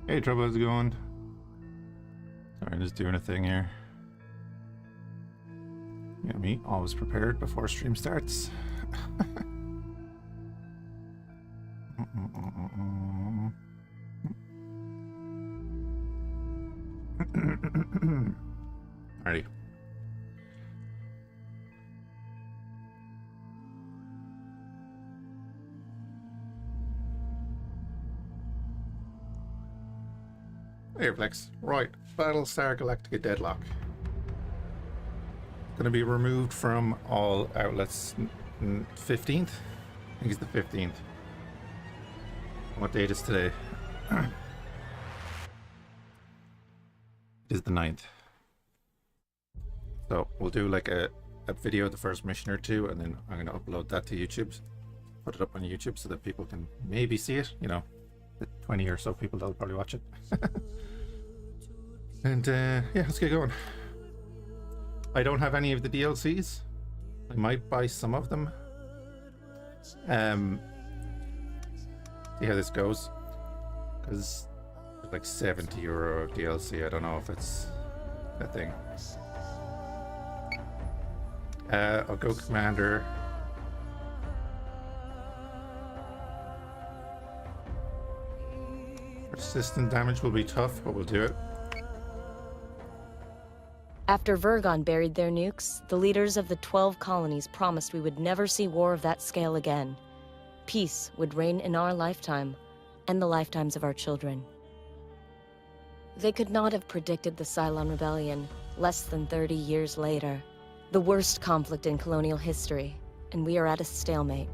Hey, Trouble, how's it going? Sorry, I'm just doing a thing here. You know me, always prepared before stream starts. Alrighty. Hey, Flex. Right, Battlestar Galactica Deadlock. Going to be removed from all outlets 15th? I think it's the 15th. What date is today? It is the 9th. So we'll do like a video of the first mission or two, and then I'm going to upload that to YouTube. Put it up on YouTube so that people can maybe see it. You know, the 20 or so people that'll probably watch it. And yeah, let's get going. I don't have any of the DLCs. I might buy some of them. See how this goes. Because it's like €70 of DLC. I don't know if it's a thing. I'll go Commander. Persistent damage will be tough, but we'll do it. After Vergon buried their nukes, the leaders of the 12 colonies promised we would never see war of that scale again. Peace would reign in our lifetime, and the lifetimes of our children. They could not have predicted the Cylon Rebellion less than 30 years later. The worst conflict in colonial history, and we are at a stalemate.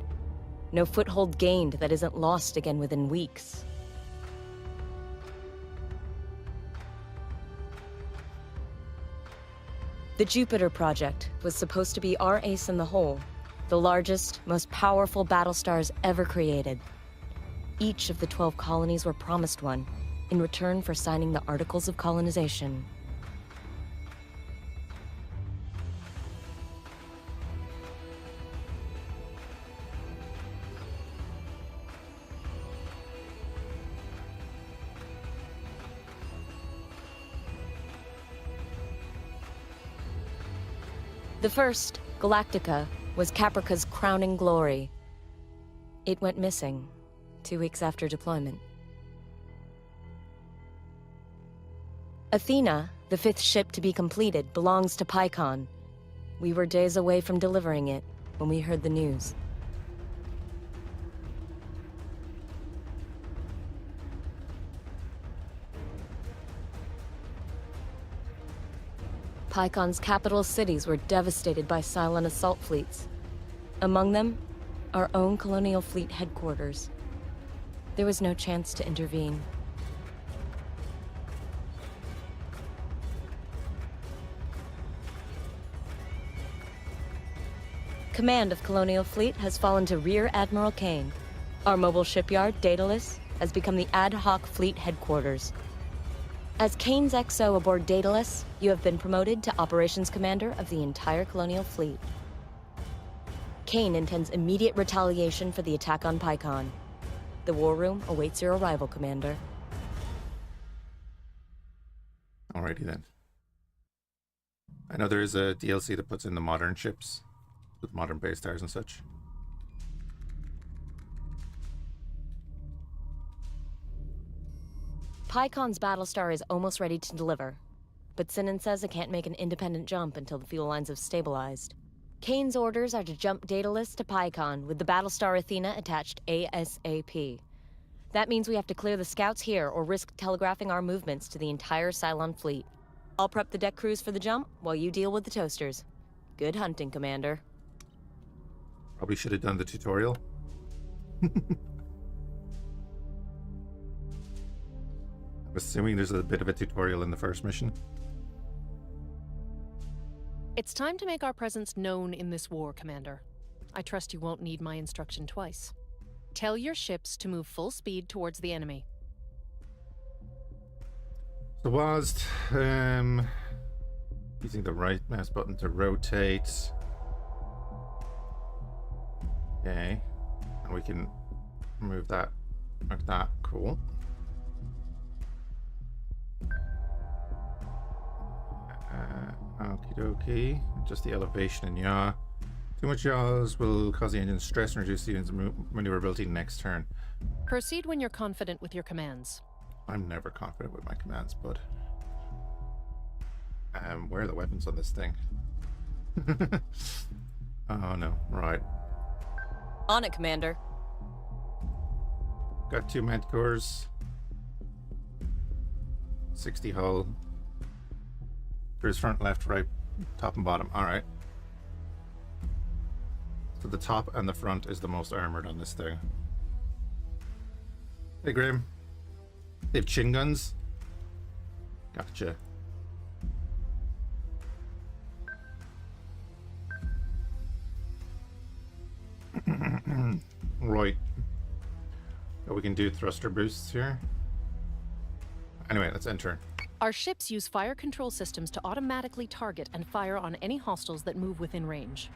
No foothold gained that isn't lost again within weeks. The Jupiter Project was supposed to be our ace in the hole, the largest, most powerful battlestars ever created. Each of the 12 colonies were promised one, in return for signing the Articles of Colonization. The first, Galactica, was Caprica's crowning glory. It went missing 2 weeks after deployment. Athena, the 5th ship to be completed, belongs to Pycon. We were days away from delivering it when we heard the news. Pycon's capital cities were devastated by Cylon assault fleets. Among them, our own colonial fleet headquarters. There was no chance to intervene. Command of Colonial Fleet has fallen to Rear Admiral Kane. Our mobile shipyard, Daedalus, has become the ad hoc fleet headquarters. As Kane's XO aboard Daedalus, you have been promoted to Operations Commander of the entire Colonial Fleet. Kane intends immediate retaliation for the attack on Pycon. The War Room awaits your arrival, Commander. Alrighty then. I know there is a DLC that puts in the modern ships with modern base stars and such. Pycon's Battlestar is almost ready to deliver, but Sinan says it can't make an independent jump until the fuel lines have stabilized. Kane's orders are to jump Daedalus to Pycon with the Battlestar Athena attached ASAP. That means we have to clear the scouts here or risk telegraphing our movements to the entire Cylon fleet. I'll prep the deck crews for the jump while you deal with the toasters. Good hunting, Commander. Probably should have done the tutorial. Assuming there's a bit of a tutorial in the first mission. It's time to make our presence known in this war, Commander. I trust you won't need my instruction twice. Tell your ships to move full speed towards the enemy. So whilst using the right mouse button to rotate. Okay. And we can move that like that. Cool. Okie dokie. Just the elevation and yaw. Too much yaws will cause the engine stress and reduce the engine's maneuverability next turn. Proceed when you're confident with your commands. I'm never confident with my commands, bud. Where are the weapons on this thing? Oh no, right. On it, Commander. Got 2 Manticores. 60 hull. There's front, left, right, top and bottom. Alright. So the top and the front is the most armored on this thing. Hey Grim. They have chin guns? Gotcha. Right. So we can do thruster boosts here. Anyway, let's enter. Our ships use fire control systems to automatically target and fire on any hostiles that move within range.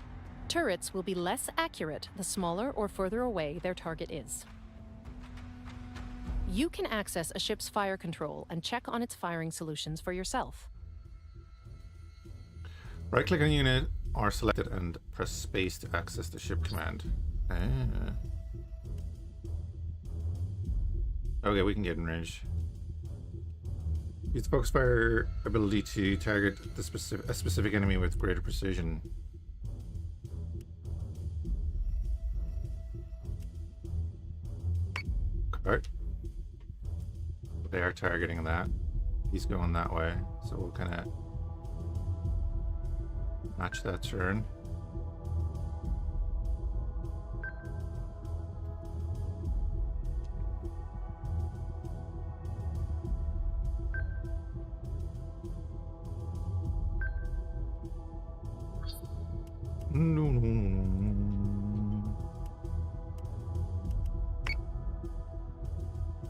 Turrets will be less accurate the smaller or further away their target is. You can access a ship's fire control and check on its firing solutions for yourself. Right-click on unit or select it and press space to access the ship command. Ah. Okay, we can get in range. Use the focus fire ability to target a specific enemy with greater precision. Okay. They are targeting that. He's going that way, so we'll kind of match that turn.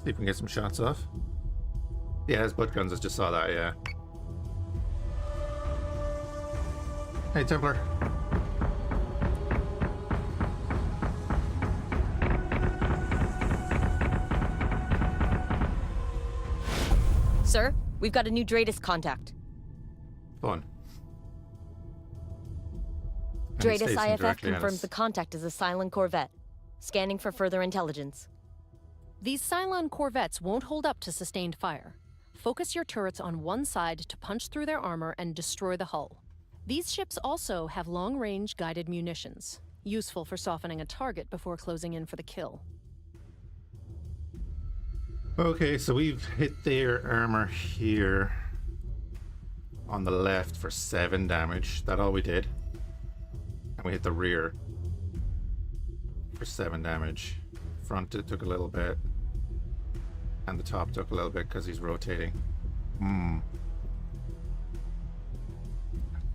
See if we can get some shots off. Yeah, his butt guns, I just saw that, yeah. Hey, Templar. Sir, we've got a new Dratus contact. Fun. Dratus IFF confirms the contact is a Cylon corvette. Scanning for further intelligence. These Cylon corvettes won't hold up to sustained fire. Focus your turrets on one side to punch through their armor and destroy the hull. These ships also have long-range guided munitions, useful for softening a target before closing in for the kill. Okay, so we've hit their armor here on the left for 7 damage. That's all we did. And we hit the rear for 7 damage. Front it took a little bit. And the top took a little bit because he's rotating.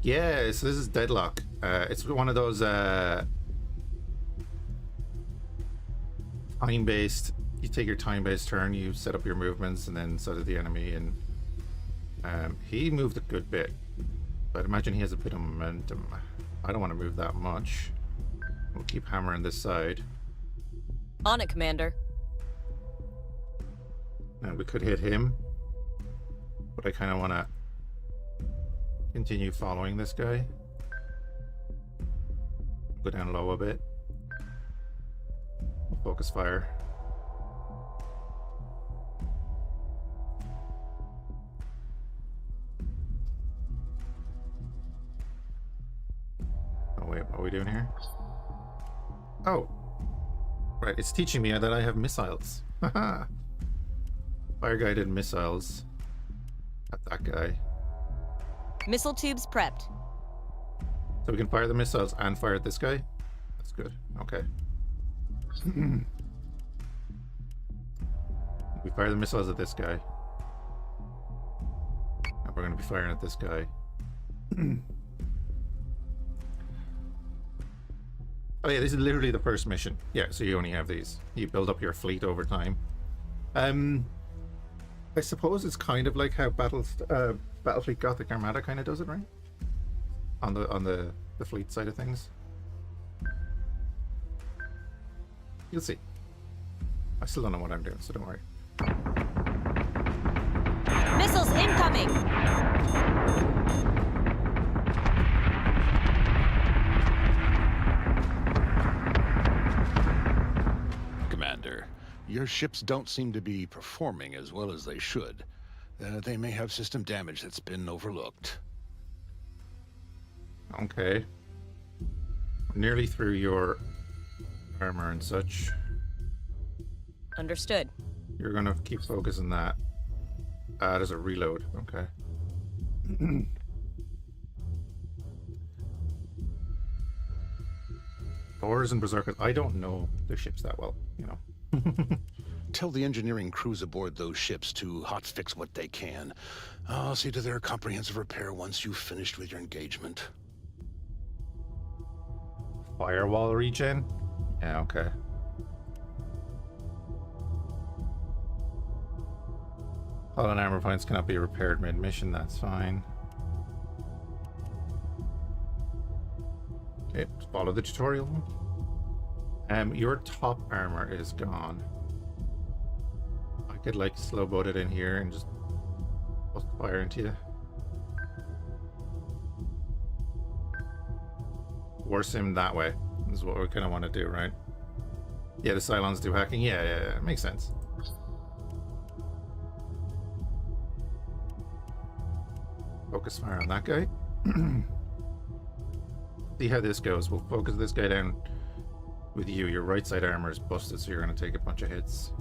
Yeah, so this is Deadlock. It's one of those time-based. You take your time-based turn, you set up your movements, and then so did the enemy. And he moved a good bit, but imagine he has a bit of momentum. I don't want to move that much. We'll keep hammering this side. On it, Commander. And we could hit him, but I kind of want to continue following this guy. Go down low a bit. Focus fire. Oh wait, what are we doing here? Oh, right, it's teaching me that I have missiles. Haha. Fire guided missiles at that guy. Missile tubes prepped. So we can fire the missiles and fire at this guy? That's good. Okay. We fire the missiles at this guy. And we're going to be firing at this guy. Oh yeah, this is literally the first mission. Yeah, so you only have these. You build up your fleet over time. I suppose it's kind of like how Battlefleet Gothic Armada kind of does it, right? On the fleet side of things. You'll see. I still don't know what I'm doing, so don't worry. Missiles incoming! Your ships don't seem to be performing as well as they should. They may have system damage that's been overlooked. Okay. Nearly through your armor and such. Understood. You're gonna keep focusing that. There's a reload. Okay. Thors and Berserkers. I don't know their ships that well, you know. Tell the engineering crews aboard those ships to hotfix what they can. I'll see to their comprehensive repair once you've finished with your engagement. Firewall regen? Yeah, okay. Hull and armor points cannot be repaired mid-mission, that's fine. Okay, just follow the tutorial. Your top armor is gone. I could like slow boat it in here and just bust fire into you. Force him that way is what we kind of want to do, right? Yeah, the Cylons do hacking. Yeah, makes sense. Focus fire on that guy. See how this goes. We'll focus this guy down with you. Your right side armor is busted, so you're going to take a bunch of hits.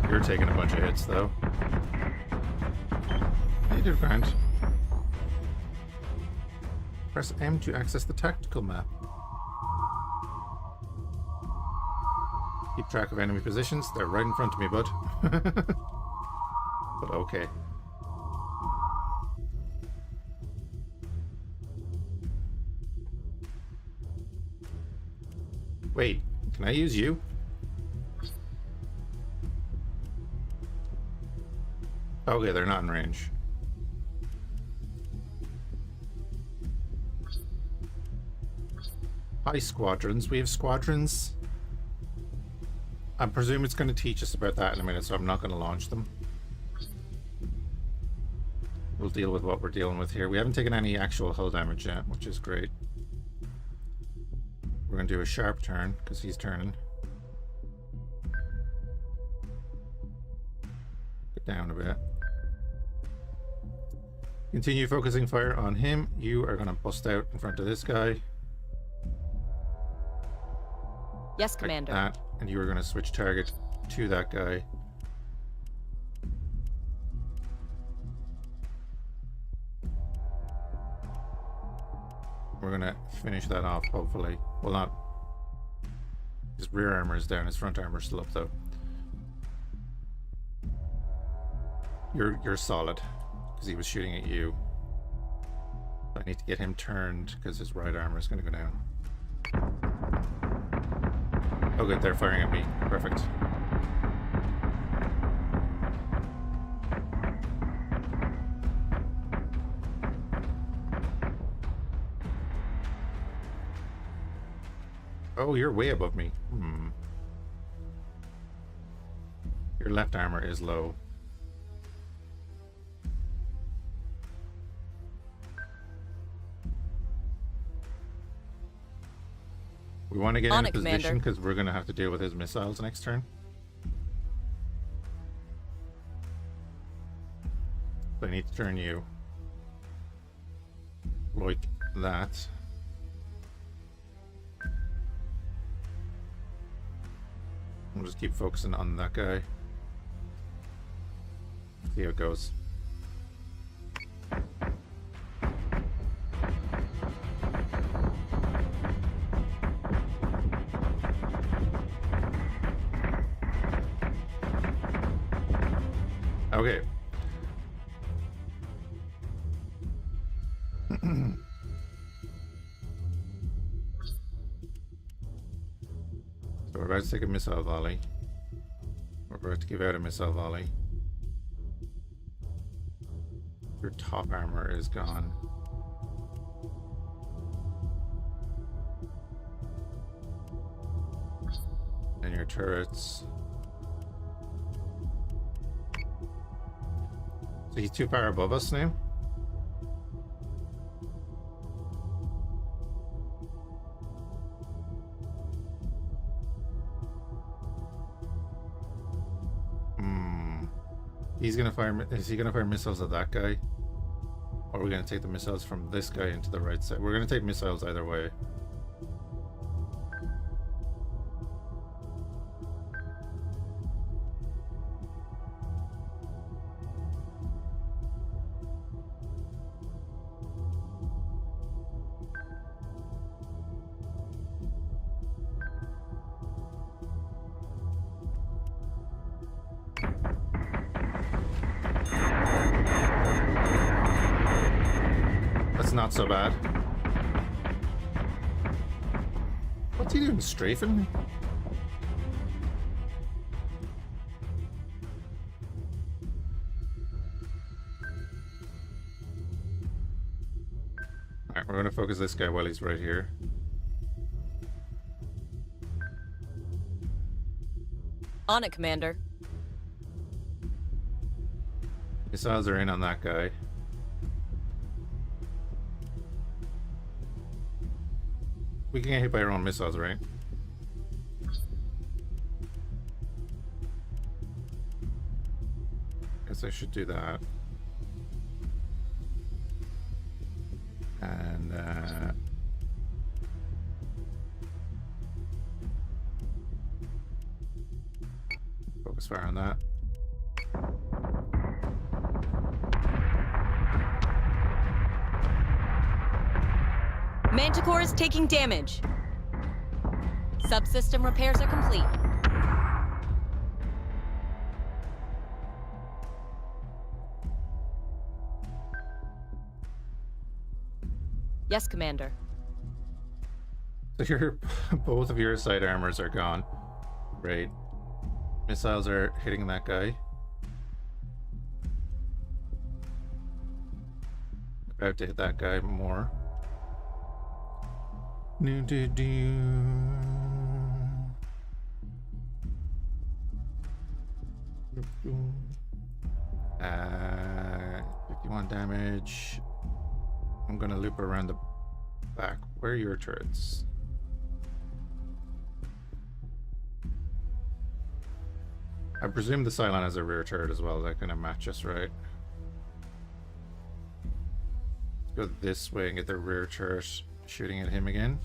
You're taking a bunch of hits, though. You did grand. Press M to access the tactical map. Keep track of enemy positions. They're right in front of me, bud. But okay. Wait, can I use you? Okay, they're not in range. Hi, squadrons. We have squadrons. I presume it's going to teach us about that in a minute, so I'm not going to launch them. We'll deal with what we're dealing with here. We haven't taken any actual hull damage yet, which is great. We're going to do a sharp turn, because he's turning. Get down a bit. Continue focusing fire on him. You are going to bust out in front of this guy. Yes, Commander. Like that, and you are going to switch target to that guy. We're going to finish that off, hopefully. Well, not... His rear armor is down, his front armor is still up, though. You're solid, because he was shooting at you. I need to get him turned, because his right armor is going to go down. Oh good, they're firing at me. Perfect. Oh, you're way above me. Your left armor is low. We want to get in a position because we're going to have to deal with his missiles next turn. So I need to turn you like that. We'll just keep focusing on that guy. See how it goes. Okay. So we're about to take a missile volley. We're about to give out a missile volley. Your top armor is gone. And your turrets. So he's too far above us now. He's gonna fire. Is he gonna fire missiles at that guy? Or are we gonna take the missiles from this guy into the right side? We're gonna take missiles either way. Not so bad. What's he doing? Strafing? Alright, we're gonna focus this guy while he's right here. On it, Commander. Missiles are in on that guy. We can get hit by our own missiles, right? Guess I should do that. And focus fire on that. Manticore is taking damage. Subsystem repairs are complete. Yes, Commander. So your both of your side armors are gone. Great. Missiles are hitting that guy. About to hit that guy more. Do, do, do. 51 damage. I'm gonna loop around the back. Where are your turrets? I presume the Cylon has a rear turret as well. That kind of match us, right? Let's go this way and get the rear turret shooting at him again.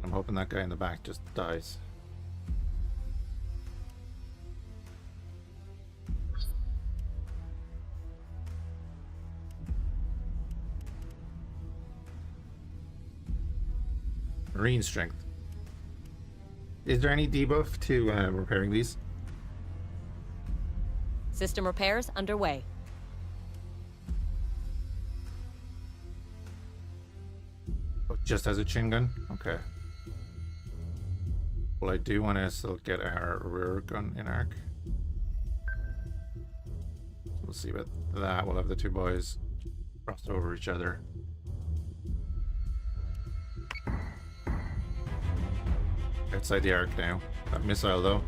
I'm hoping that guy in the back just dies. Marine strength. Is there any debuff to repairing these? System repairs underway. Oh, just as a chin gun? Okay. Well, I do want to still get our rear gun in arc. We'll see about that. We'll have the two boys crossed over each other. Outside the arc now. That missile though.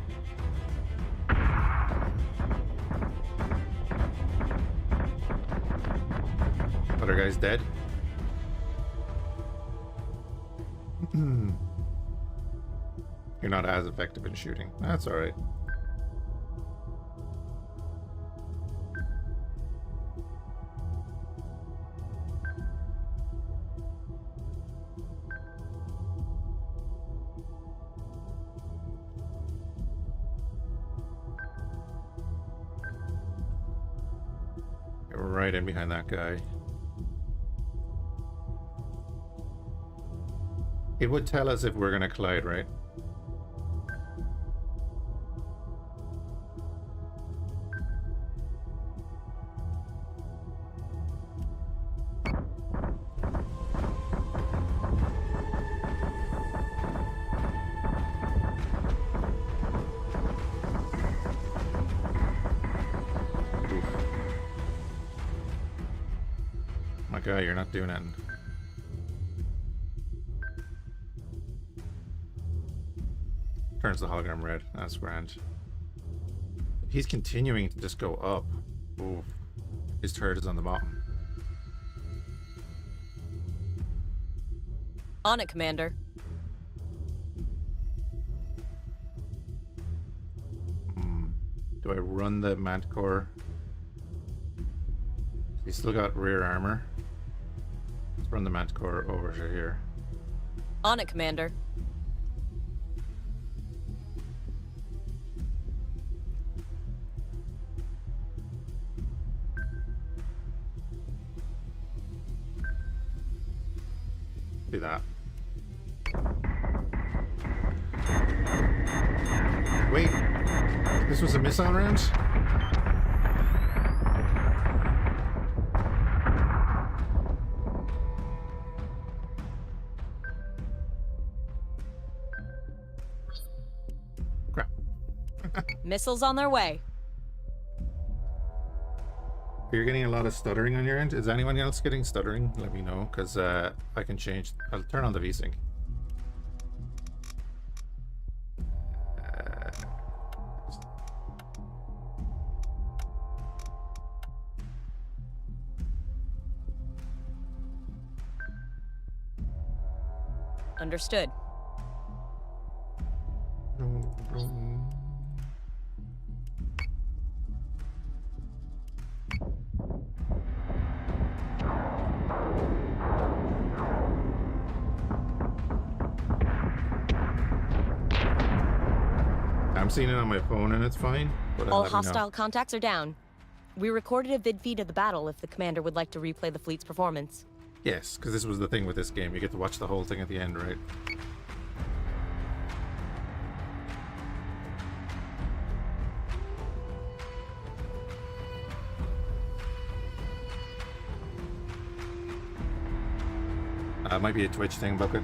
Other guy's dead. You're not as effective in shooting. That's alright. Right in behind that guy. It would tell us if we're gonna collide, right? Guy, you're not doing it. Turns the hologram red. That's grand. He's continuing to just go up. Ooh. His turret is on the bottom. On it, Commander. Do I run the Manticore? He's still got rear armor. Let's run the Manticore over to here. On it, Commander. Do that. Wait, this was a missile round? Crap. Missiles on their way. You're getting a lot of stuttering on your end. Is anyone else getting stuttering? Let me know, because I can change. I'll turn on the VSync. Understood. I'm seeing it on my phone and it's fine. But All hostile contacts are down. We recorded a vid feed of the battle if the commander would like to replay the fleet's performance. Yes, because this was the thing with this game. You get to watch the whole thing at the end, right? It might be a Twitch thing, Bucket.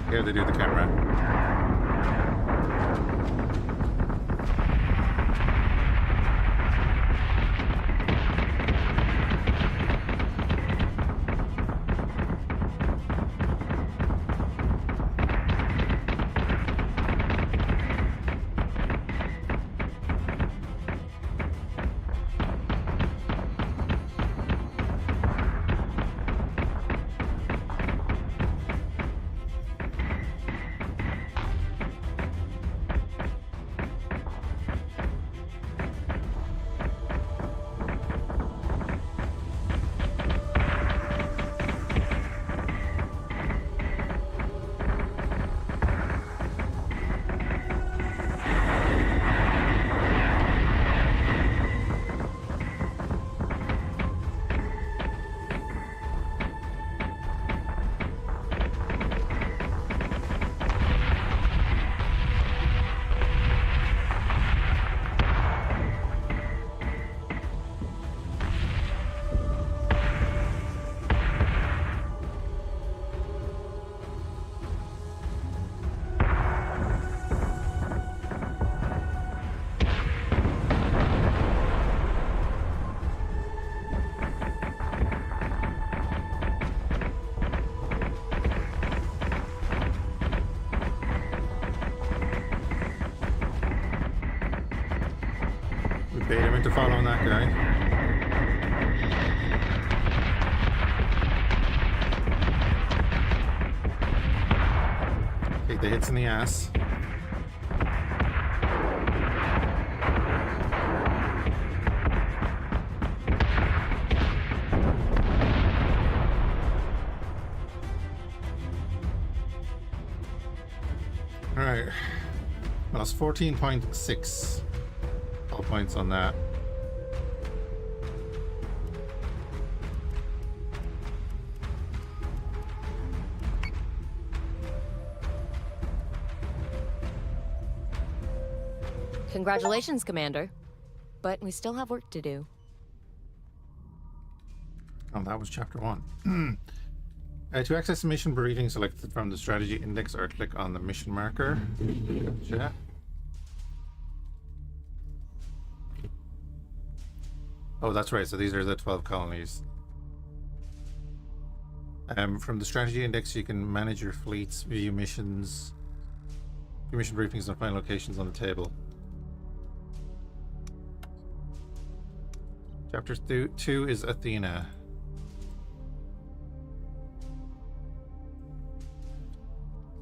Here they do the camera. Bait him into following that guy. Take the hits in the ass. Alright. Well, it's 14.6. Points on that. Congratulations, Commander. But we still have work to do. Oh, that was chapter 1. To access the mission briefing, select from the strategy index or click on the mission marker. Gotcha. Oh, that's right. So these are the 12 colonies. From the strategy index, you can manage your fleets, view missions, view mission briefings, and find locations on the table. Chapter 2 is Athena.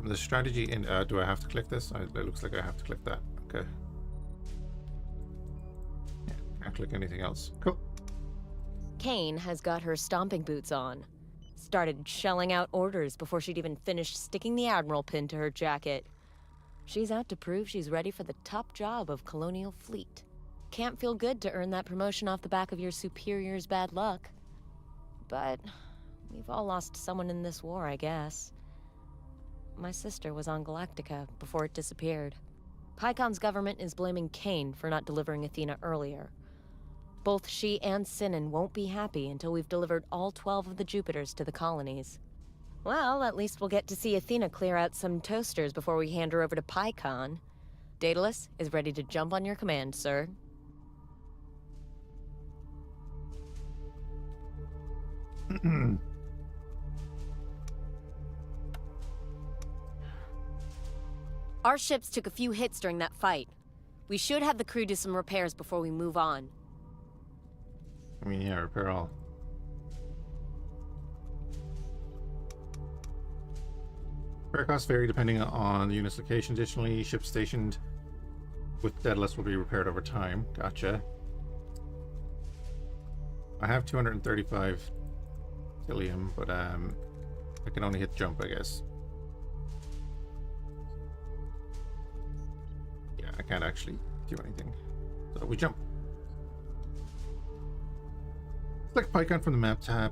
The strategy in... do I have to click this? It looks like I have to click that. Okay. Yeah, can't click anything else. Cool. Kane has got her stomping boots on. Started shelling out orders before she'd even finished sticking the Admiral pin to her jacket. She's out to prove she's ready for the top job of Colonial Fleet. Can't feel good to earn that promotion off the back of your superior's bad luck. But we've all lost someone in this war, I guess. My sister was on Galactica before it disappeared. Pycon's government is blaming Kane for not delivering Athena earlier. Both she and Sinan won't be happy until we've delivered all 12 of the Jupiters to the colonies. Well, at least we'll get to see Athena clear out some toasters before we hand her over to Pycon. Daedalus is ready to jump on your command, sir. Our ships took a few hits during that fight. We should have the crew do some repairs before we move on. I mean, yeah, repair all. Repair costs vary depending on the unit's location. Additionally, ships stationed with Daedalus will be repaired over time. Gotcha. I have 235 Tilium, but I can only hit jump, I guess. Yeah, I can't actually do anything. So we jump. Select Pycon from the map tab.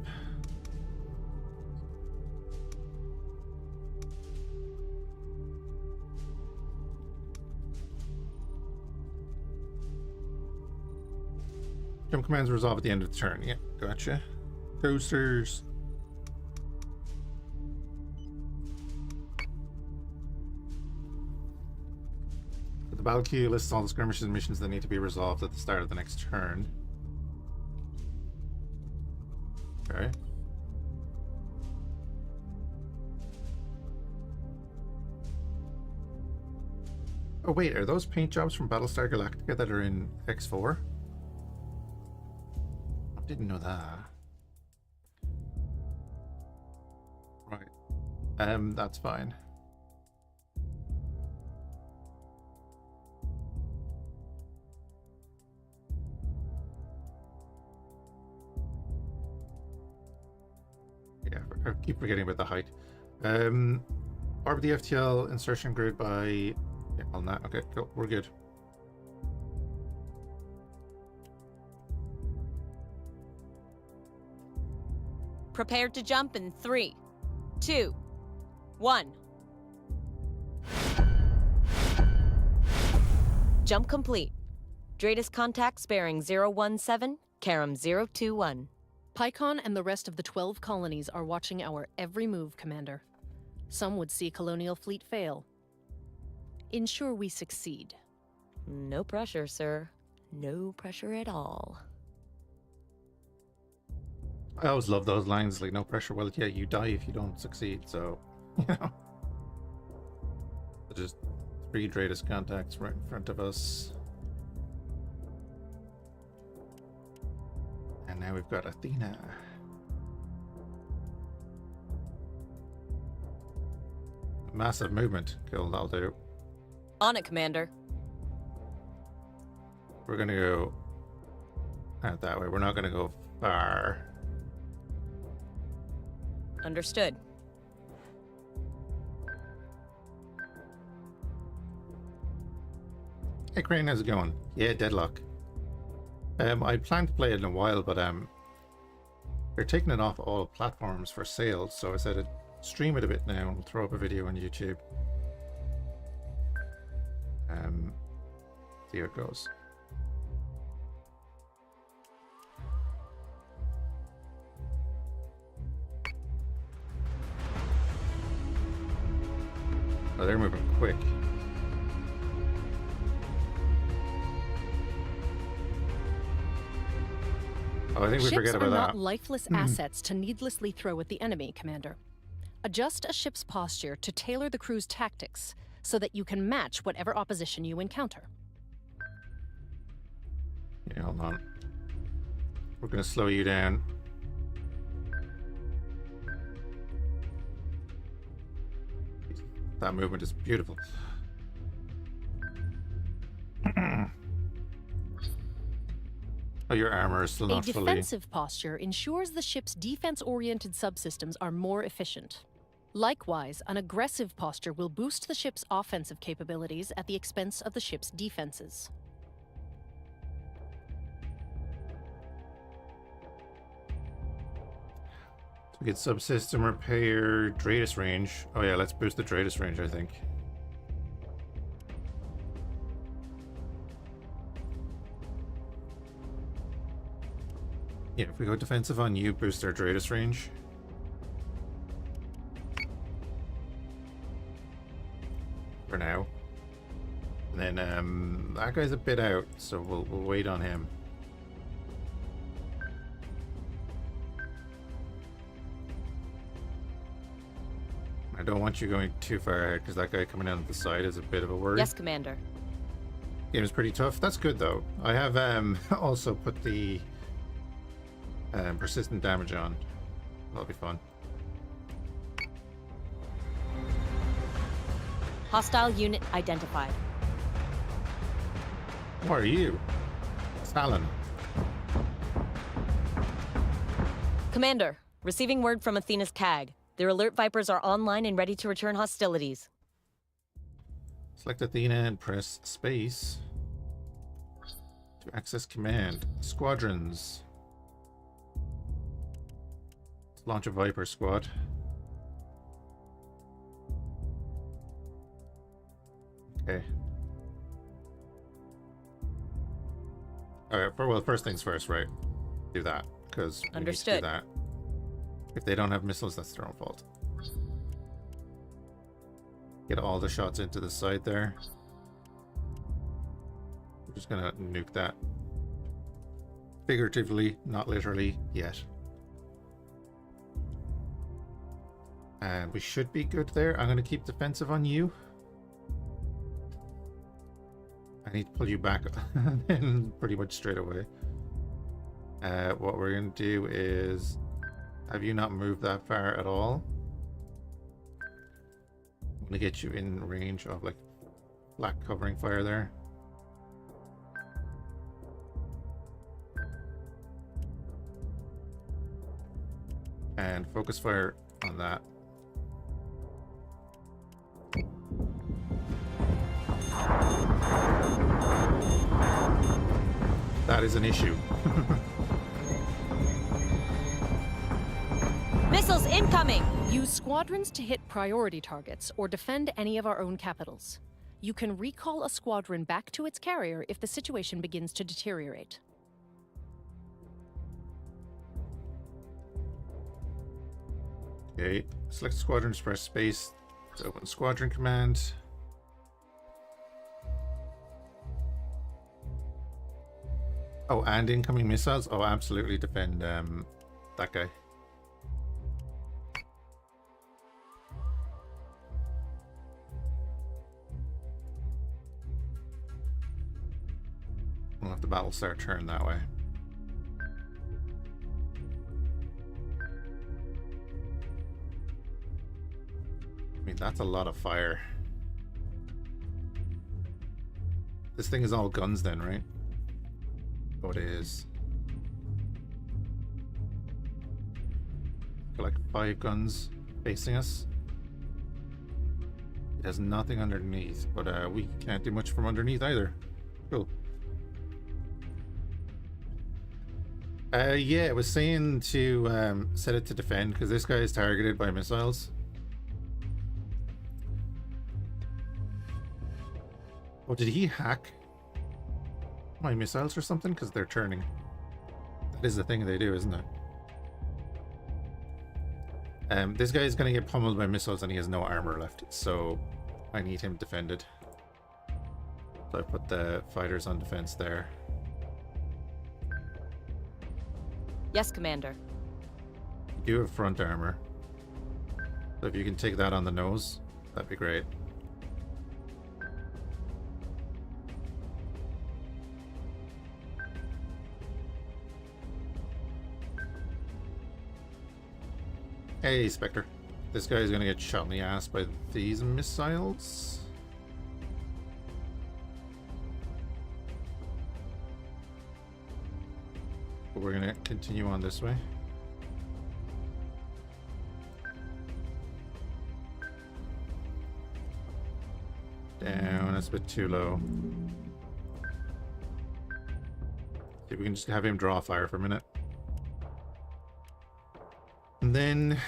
Jump commands resolve at the end of the turn. Yeah, gotcha. Toasters. The battle queue lists all the skirmishes and missions that need to be resolved at the start of the next turn. Okay. Oh wait, are those paint jobs from Battlestar Galactica that are in X4? I didn't know that. Right. That's fine. Yeah, I keep forgetting about the height. Orbit the FTL insertion grid by... Yeah, on that. Okay, cool. We're good. Prepare to jump in 3, 2, 1. Jump complete. Dratus contacts bearing 017, Karam 021. Pycon and the rest of the 12 colonies are watching our every move, Commander. Some would see Colonial Fleet fail. Ensure we succeed. No pressure, sir. No pressure at all. I always love those lines, like, no pressure. Well, yeah, you die if you don't succeed, so, you know. Just 3 Dratus contacts right in front of us. And now we've got Athena. Massive movement. Cool, that'll do. On it, Commander. We're gonna go out that way. We're not gonna go far. Understood. Hey Crane, how's it going? Yeah, Deadlock. I planned to play it in a while, but they're taking it off all platforms for sale, so I said I'd stream it a bit now and we'll throw up a video on YouTube. See how it goes. Oh, they're moving quick. Oh, I think we forget about that. Ships are not lifeless assets to needlessly throw at the enemy, Commander. Adjust a ship's posture to tailor the crew's tactics so that you can match whatever opposition you encounter. Yeah, hold on. We're going to slow you down. That movement is beautiful. Oh, your armor is still A not fully... defensive posture ensures the ship's defense-oriented subsystems are more efficient. Likewise, an aggressive posture will boost the ship's offensive capabilities at the expense of the ship's defenses. So we get subsystem repair, Dreadus range. Oh yeah, let's boost the Dreadus range, I think. Yeah, if we go defensive on you, boost our Dreadus range. For now. And then that guy's a bit out, so we'll wait on him. I don't want you going too far ahead because that guy coming down the side is a bit of a worry. Yes, Commander. Game is pretty tough. That's good though. I have also put the persistent damage on. That'll be fun. Hostile unit identified. Who are you? Talon. Commander, receiving word from Athena's CAG. Their alert Vipers are online and ready to return hostilities. Select Athena and press space to access command. Squadrons. Let's launch a Viper squad. Okay. Alright, well, first things first, right? Do that, because we need to do that. If they don't have missiles, that's their own fault. Get all the shots into the side there. We're just gonna nuke that. Figuratively, not literally, yet. And we should be good there. I'm gonna keep defensive on you. I need to pull you back in pretty much straight away. What we're gonna do is have you not moved that far at all. I'm gonna get you in range of like black covering fire there. And focus fire on that. That is an issue. Missiles incoming! Use squadrons to hit priority targets or defend any of our own capitals. You can recall a squadron back to its carrier if the situation begins to deteriorate. Okay, select squadrons, press space to open squadron command. Oh, and incoming missiles? Oh, absolutely defend that guy. We'll have the Battlestar turn that way. I mean, that's a lot of fire. This thing is all guns then, right? Oh, it is. Got like 5 guns facing us. It has nothing underneath, but we can't do much from underneath either. Cool. Yeah, it was saying to set it to defend because this guy is targeted by missiles. Oh, did he hack my missiles or something? Because they're turning. That is the thing they do, isn't it? This guy is going to get pummeled by missiles and he has no armor left, so I need him defended. So I put the fighters on defense there. Yes, Commander. You do have front armor. So if you can take that on the nose, that'd be great. Hey, Spectre. This guy is gonna get shot in the ass by these missiles. But we're gonna continue on this way. Down, that's a bit too low. See if we can just have him draw fire for a minute. And then...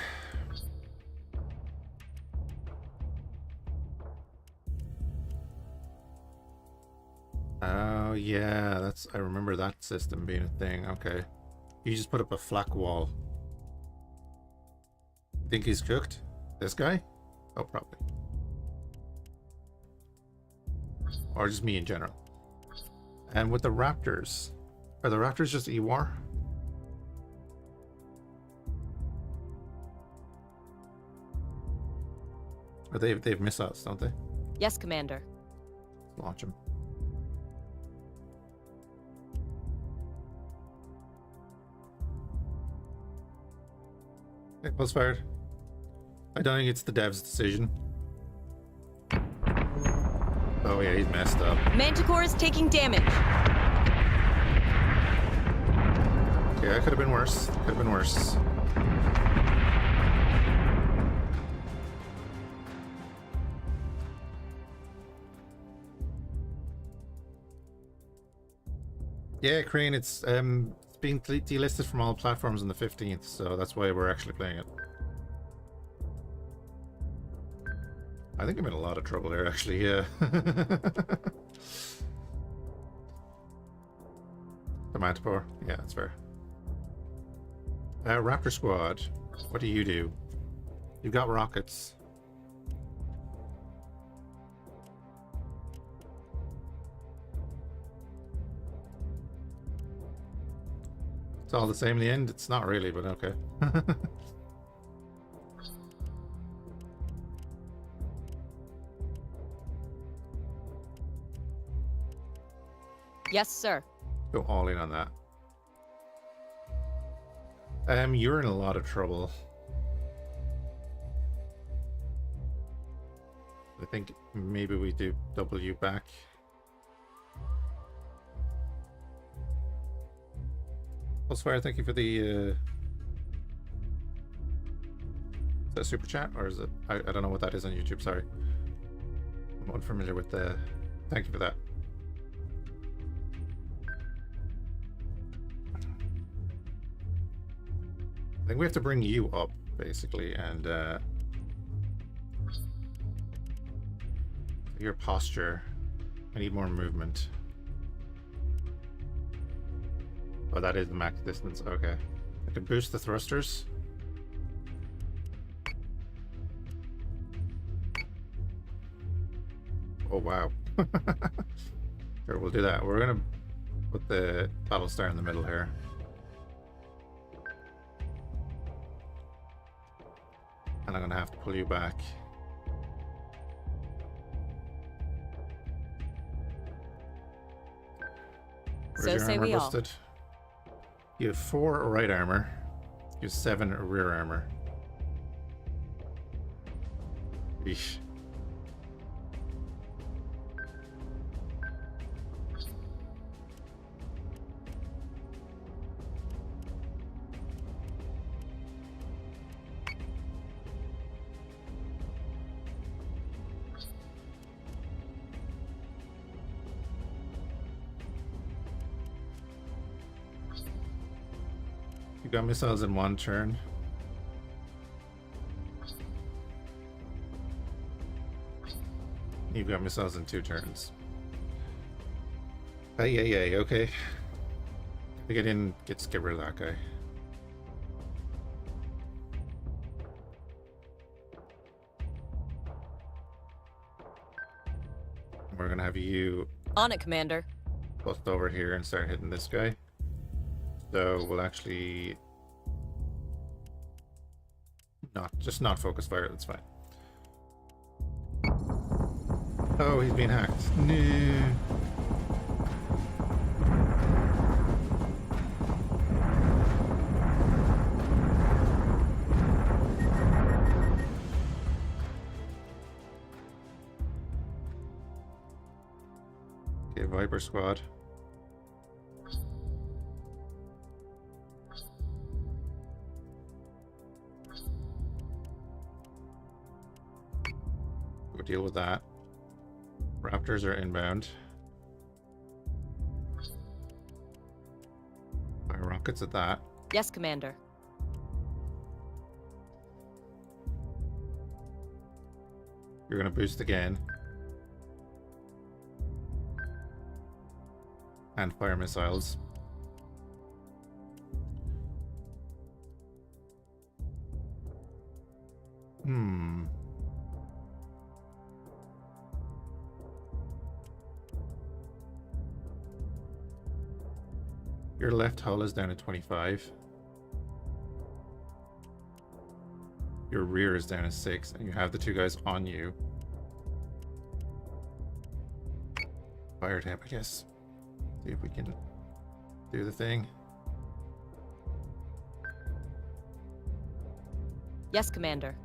oh yeah, that's... I remember that system being a thing. Okay. You just put up a flak wall. Think he's cooked? This guy? Oh, probably. Or just me in general. And with the raptors, are the raptors just EWAR? Or they have missiles, don't they? Yes, Commander. Launch them. Okay, pulse fired. I don't think it's the dev's decision. Oh yeah, he's messed up. Manticore is taking damage. Yeah, it could have been worse. Could have been worse. Yeah, Crane, it's being delisted from all platforms on the 15th, so that's why we're actually playing it. I think I'm in a lot of trouble here, actually, yeah. The Manticore? Yeah, that's fair. Raptor Squad, what do you do? You've got rockets. It's all the same in the end? It's not really, but okay. Yes, sir. Go all in on that. You're in a lot of trouble. I think maybe we do W back. Pulsefire, thank you for the is that super chat, or is it I don't know what that is on YouTube, sorry. I'm unfamiliar with the thank you for that. I think we have to bring you up, basically, and your posture. I need more movement. Oh, that is the max distance. Okay. I can boost the thrusters. Oh, wow. Sure, we'll do that. We're going to put the battle star in the middle here. And I'm going to have to pull you back. Where's So say we all. You have 4 right armor. You have 7 rear armor. Eesh. You got missiles in 1 turn. You've got missiles in 2 turns. Hey, okay. I think I didn't get to get rid of that guy. We're gonna have you On it, Commander. bust over here and start hitting this guy. So we'll actually not focus fire, that's fine. Oh, he's being hacked. No. Okay, Viper Squad. We'll deal with that. Raptors are inbound. Fire rockets at that. Yes, Commander. You're gonna boost again. And fire missiles. Your left hull is down to 25. Your rear is down to 6, and you have the two guys on you. Fire tap, I guess. See if we can do the thing. Yes, Commander.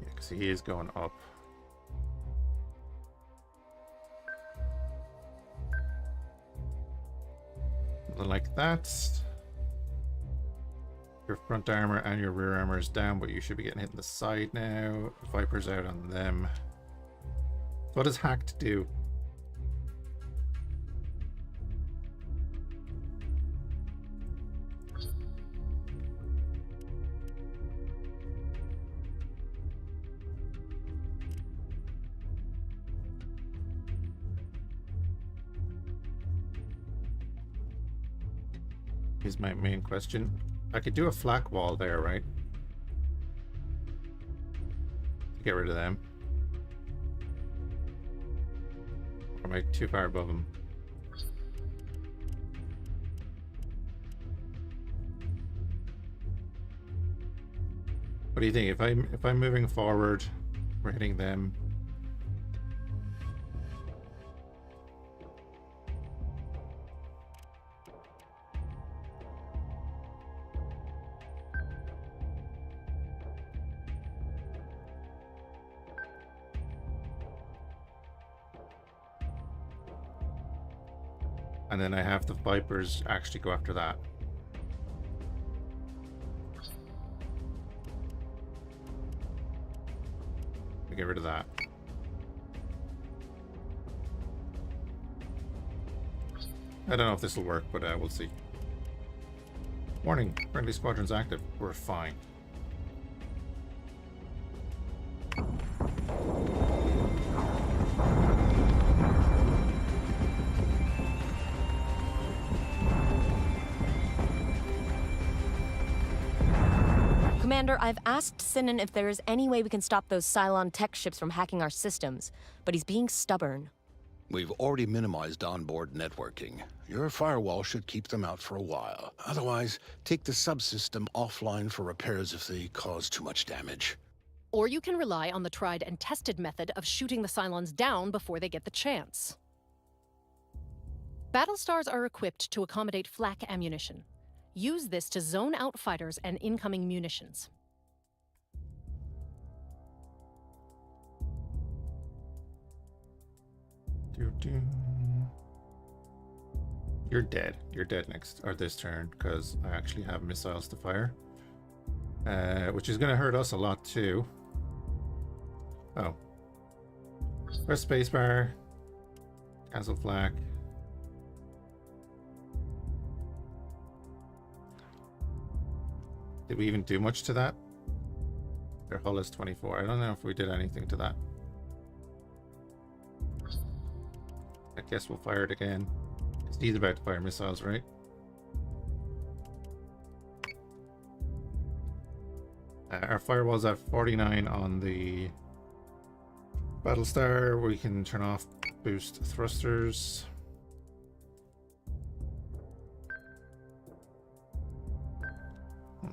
Yeah, because he is going up. Like that. Your front armor and your rear armor is down, but you should be getting hit in the side now. Viper's out on them. What does Hacked do? Is my main question. I could do a flak wall there, right? To get rid of them. Or am I too far above them? What do you think? If I'm moving forward, we're hitting them. And then I have the Vipers actually go after that. We get rid of that. I don't know if this will work, but we'll see. Warning, friendly squadrons active. We're fine. Commander, I've asked Sinan if there is any way we can stop those Cylon tech ships from hacking our systems, but he's being stubborn. We've already minimized onboard networking. Your firewall should keep them out for a while. Otherwise, take the subsystem offline for repairs if they cause too much damage. Or you can rely on the tried and tested method of shooting the Cylons down before they get the chance. Battlestars are equipped to accommodate flak ammunition. Use this to zone out fighters and incoming munitions. You're dead. You're dead next, or this turn, because I actually have missiles to fire. Which is going to hurt us a lot too. Oh. Press spacebar. Cancel flak. Did we even do much to that? Their hull is 24. I don't know if we did anything to that. I guess we'll fire it again. He's about to fire missiles, right? Our firewall's at 49 on the Battlestar. We can turn off boost thrusters.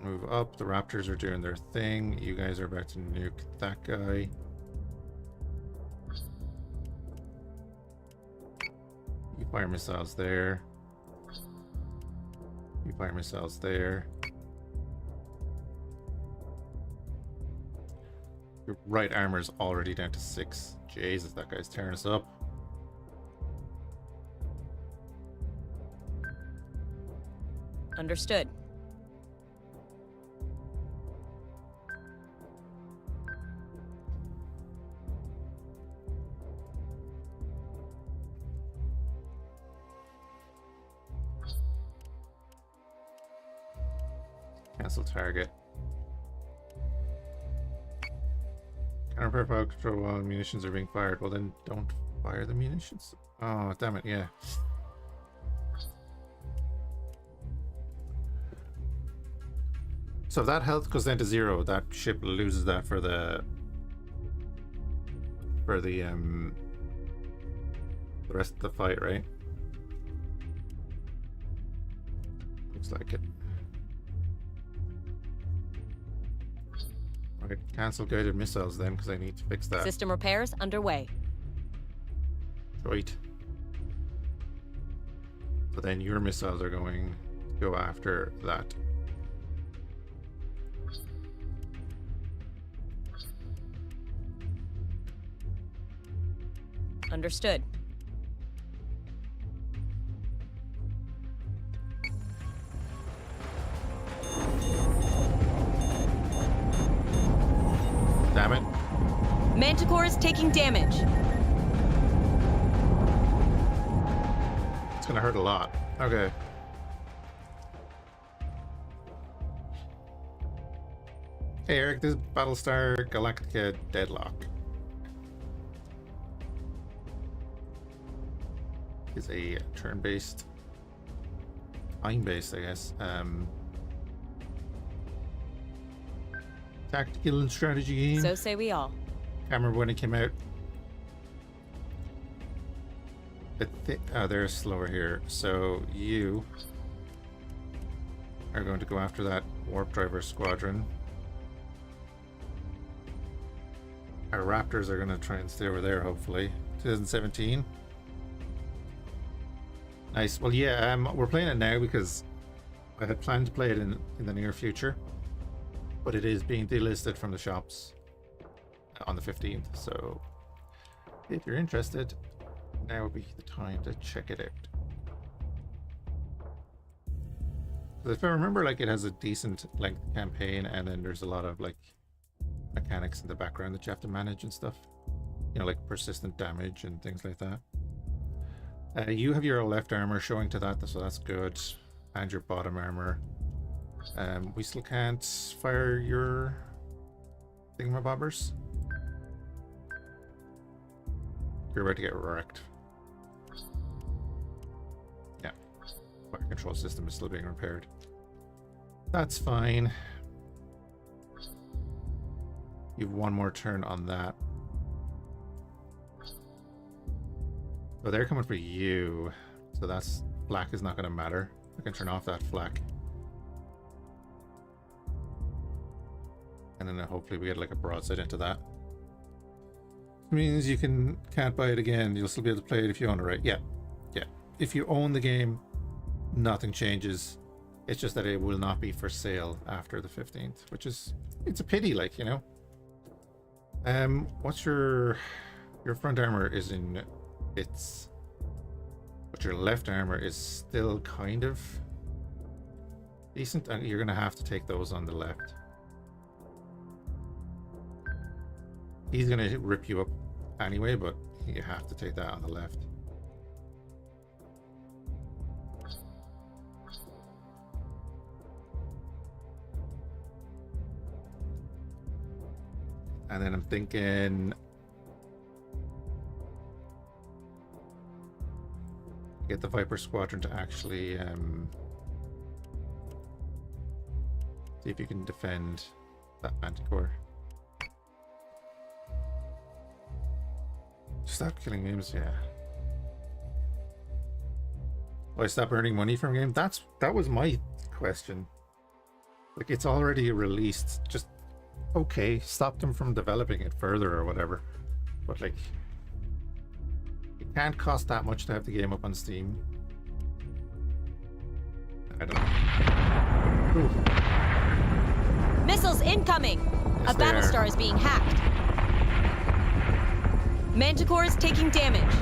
Move up. The Raptors are doing their thing. You guys are about to nuke that guy. You fire missiles there. We fire missiles there. Your right armor is already down to 6. Jesus, that guy's tearing us up. Understood. Cancel target. Counter fire control while munitions are being fired. Well, then don't fire the munitions. Oh, damn it, yeah. So if that health goes down to 0, that ship loses that for the rest of the fight, right? Looks like it. Okay, cancel guided missiles then, because I need to fix that. System repairs underway. Right. So then your missiles are going to go after that. Understood. Damn it. Manticore is taking damage. It's gonna hurt a lot. Okay. Hey Eric, this is Battlestar Galactica Deadlock. It's a turn-based, time-based, I guess. Tactical and strategy game. So say we all. Can't remember when it came out. Oh, they're slower here. So you are going to go after that warp driver squadron. Our Raptors are going to try and stay over there, hopefully. 2017. Nice. Well, yeah, we're playing it now because I had planned to play it in the near future, but it is being delisted from the shops on the 15th. So if you're interested, now would be the time to check it out. So if I remember, like, it has a decent length campaign, and then there's a lot of like mechanics in the background that you have to manage and stuff. You know, like persistent damage and things like that. You have your left armor showing to that, so that's good, and your bottom armor. We still can't fire your thingamabobbers. You're about to get wrecked. Yeah, fire control system is still being repaired. That's fine. You've one more turn on that. So they're coming for you. So that's black is not going to matter. I can turn off that flak. And then hopefully we get like a broadside into that. It means you can't buy it again. You'll still be able to play it if you own it, right? Yeah. Yeah. If you own the game, nothing changes. It's just that it will not be for sale after the 15th, which is, it's a pity, like, you know. What's your front armor is in bits, but your left armor is still kind of decent, and you're gonna have to take those on the left. He's gonna rip you up anyway, but you have to take that on the left. And then I'm thinking get the Viper Squadron to actually see if you can defend that Manticore. Stop killing games, yeah. Will I stop earning money from a game? That was my question. Like, it's already released. Just okay, stop them from developing it further or whatever. But like, it can't cost that much to have the game up on Steam. I don't know. Missiles incoming! Yes, A they are. Battlestar is being hacked. Manticore is taking damage.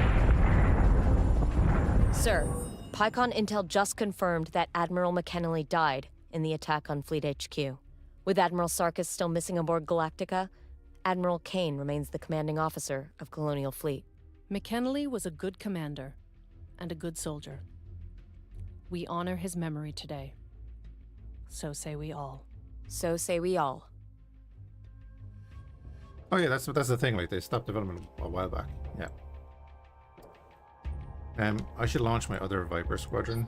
Sir, PyCon Intel just confirmed that Admiral McKennelly died in the attack on Fleet HQ. With Admiral Sarkis still missing aboard Galactica, Admiral Kane remains the commanding officer of Colonial Fleet. McKennelly was a good commander and a good soldier. We honor his memory today. So say we all. So say we all. Oh yeah, that's the thing. Like they stopped development a while back. Yeah. I should launch my other Viper squadron.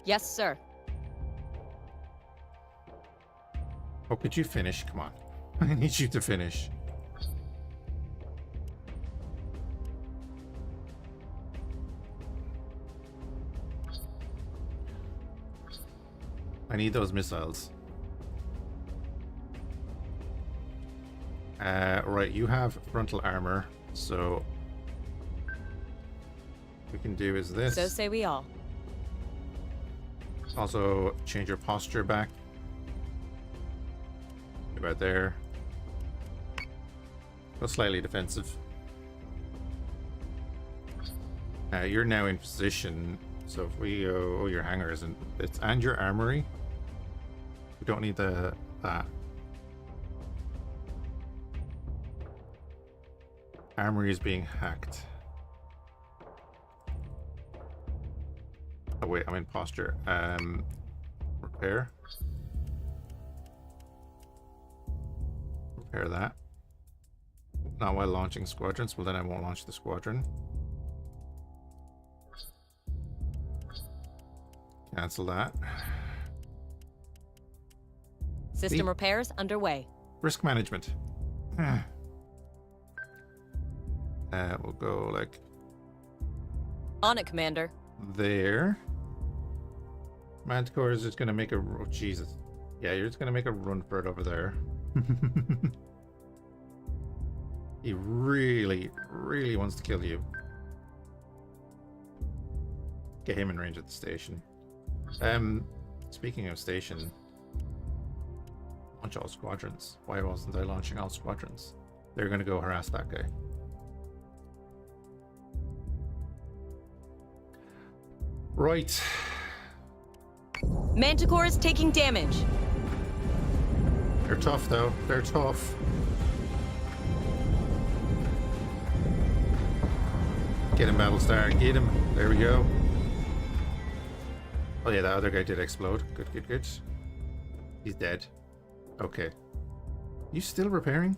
Yes, sir. Oh, could you finish? Come on. I need you to finish. I need those missiles. Right, you have frontal armor, so what we can do is this. So say we all. Also, change your posture back. About there. Go slightly defensive. You're now in position, so if we oh your hangar isn't and your armory. We don't need that. Armory is being hacked. Oh wait, I'm in posture. Repair. Repair that. Not while launching squadrons. Well, then I won't launch the squadron. Cancel that. System repairs underway. Risk management. We'll go like On it, Commander. there. Manticore is just gonna make a oh, Jesus. Yeah, you're just gonna make a run for it over there. He really, really wants to kill you. Get him in range at the station. Speaking of station, launch all squadrons. Why wasn't I launching all squadrons? They're gonna go harass that guy. Right. Manticore is taking damage. They're tough though. They're tough. Get him, Battlestar. Get him. There we go. Oh yeah, that other guy did explode. Good, good, good. He's dead. Okay. You still repairing?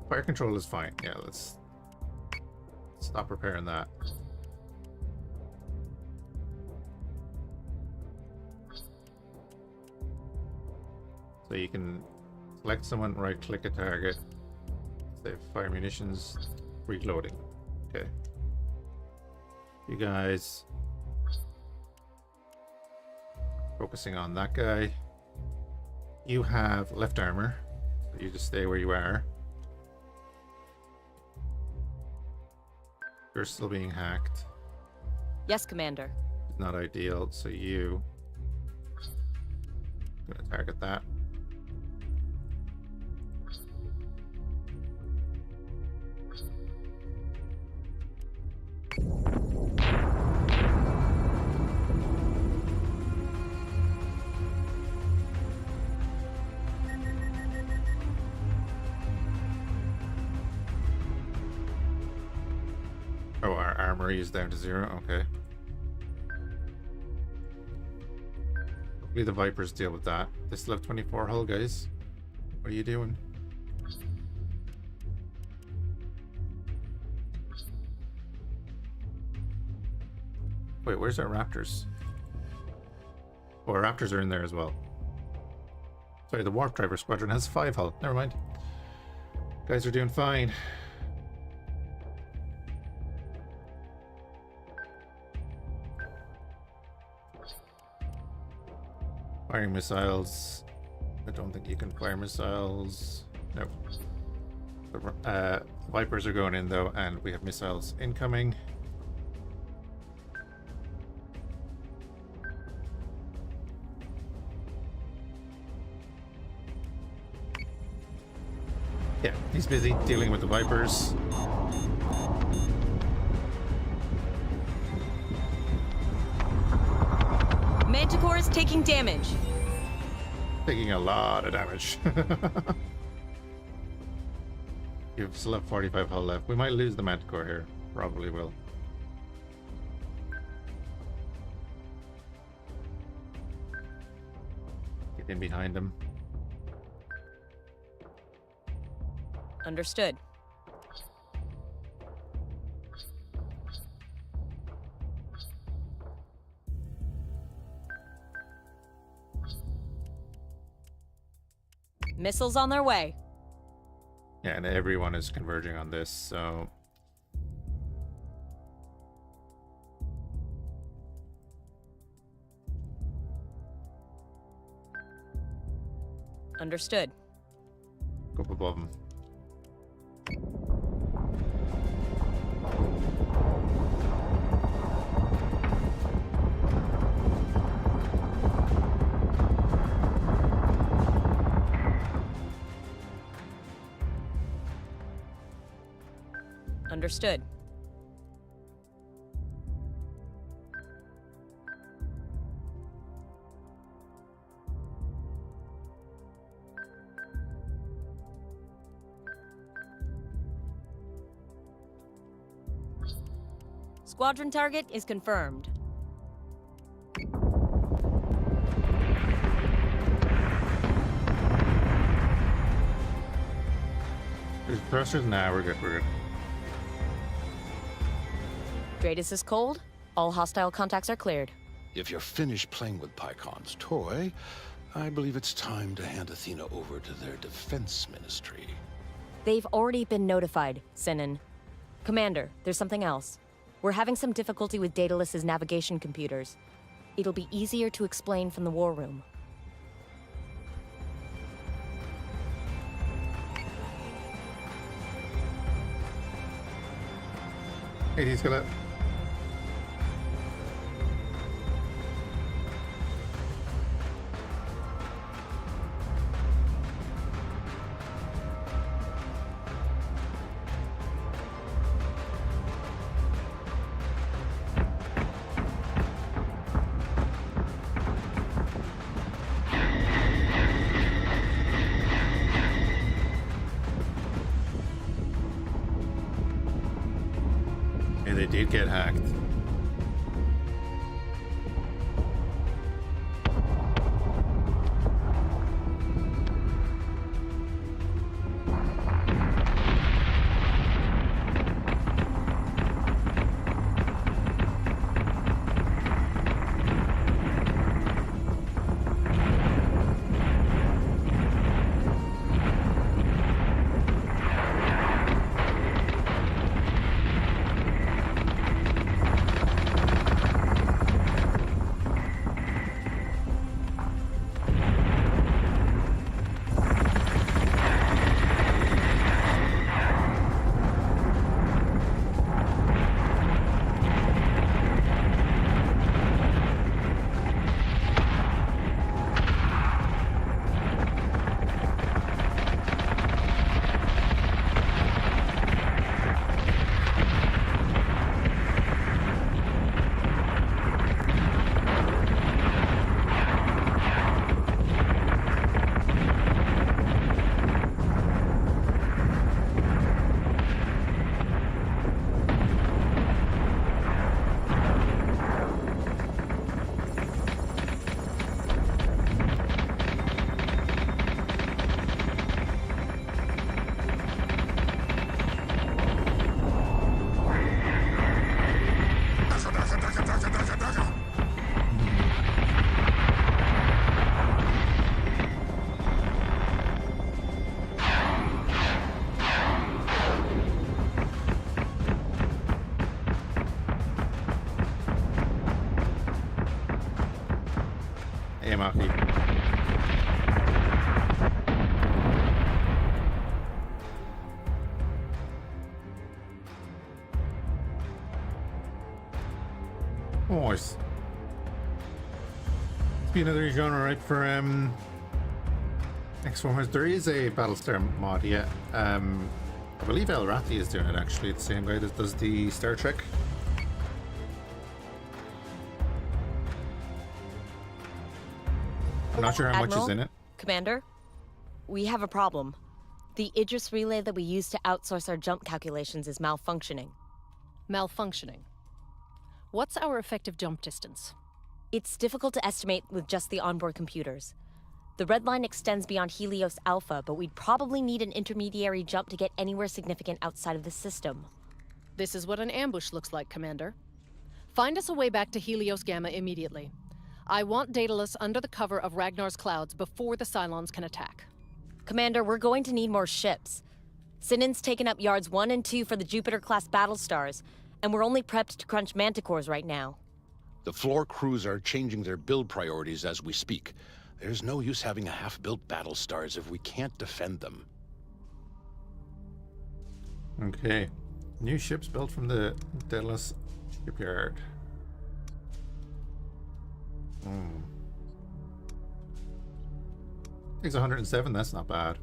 Fire control is fine. Yeah, let's stop repairing that. So you can select someone, right click a target, say fire munitions, reloading. Okay. You guys focusing on that guy. You have left armor, so you just stay where you are. You're still being hacked. Yes, Commander. Not ideal, so you gonna target that. Oh, our armory is down to 0. Okay. Hopefully the Vipers deal with that. They still have 24 hull, guys. What are you doing? Wait, where's our Raptors? Oh, our Raptors are in there as well. Sorry, the Warp Driver Squadron has 5 hull. Never mind. Guys are doing fine. Firing missiles. I don't think you can fire missiles. No. The Vipers are going in though, and we have missiles incoming. Yeah, he's busy dealing with the Vipers. Manticore is taking damage. Taking a lot of damage. You still have 45 hull left. We might lose the Manticore here. Probably will. Get in behind him. Understood. Missiles on their way. Yeah, and everyone is converging on this, so... Understood. Go up above him. Understood. Squadron target is confirmed. There's thrusters? Nah, we're good, we're good. Dratus is cold. All hostile contacts are cleared. If you're finished playing with Pycon's toy, I believe it's time to hand Athena over to their defense ministry. They've already been notified, Sinan. Commander, there's something else. We're having some difficulty with Daedalus's navigation computers. It'll be easier to explain from the war room. Hey, he's gonna... They did get hacked. Nice. Be another genre, right, for X4. There is a Battlestar mod, yeah. I believe El Rathi is doing it, actually. It's the same guy that does the Star Trek. I'm not sure how much is in it. Commander, we have a problem. The Idris relay that we use to outsource our jump calculations is malfunctioning. Malfunctioning. What's our effective jump distance? It's difficult to estimate with just the onboard computers. The red line extends beyond Helios Alpha, but we'd probably need an intermediary jump to get anywhere significant outside of the system. This is what an ambush looks like, Commander. Find us a way back to Helios Gamma immediately. I want Daedalus under the cover of Ragnar's clouds before the Cylons can attack. Commander, we're going to need more ships. Sinan's taken up yards 1 and 2 for the Jupiter-class Battlestars, and we're only prepped to crunch Manticores right now. The floor crews are changing their build priorities as we speak. There's no use having a half-built Battlestars if we can't defend them. Okay. New ships built from the Daedalus shipyard. Takes 107, that's not bad.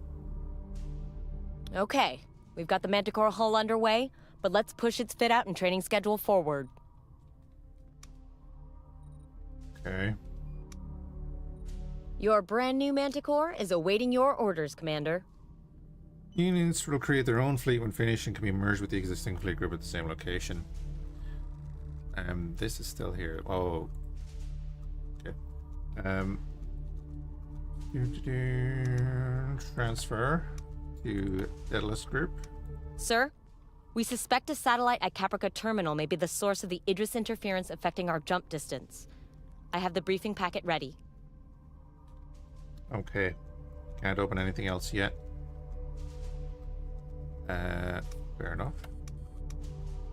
Okay, we've got the Manticore hull underway, but let's push its fit out and training schedule forward. Okay. Your brand new Manticore is awaiting your orders, Commander. Unions will create their own fleet when finished and can be merged with the existing fleet group at the same location. This is still here. Oh. Okay. Transfer to Deadlock group. Sir, we suspect a satellite at Caprica Terminal may be the source of the Idris interference affecting our jump distance. I have the briefing packet ready. Okay. Can't open anything else yet. Fair enough.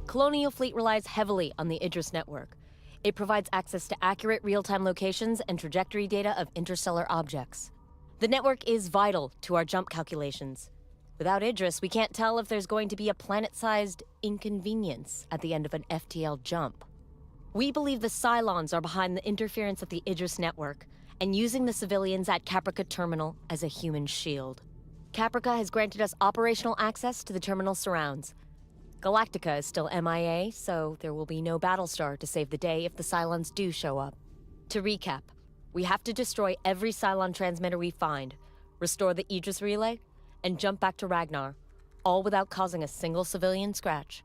Colonial Fleet relies heavily on the Idris network. It provides access to accurate real-time locations and trajectory data of interstellar objects. The network is vital to our jump calculations. Without Idris, we can't tell if there's going to be a planet-sized inconvenience at the end of an FTL jump. We believe the Cylons are behind the interference of the Idris network and using the civilians at Caprica Terminal as a human shield. Caprica has granted us operational access to the terminal surrounds. Galactica is still MIA, so there will be no Battlestar to save the day if the Cylons do show up. To recap, we have to destroy every Cylon transmitter we find, restore the Idris relay, and jump back to Ragnar, all without causing a single civilian scratch.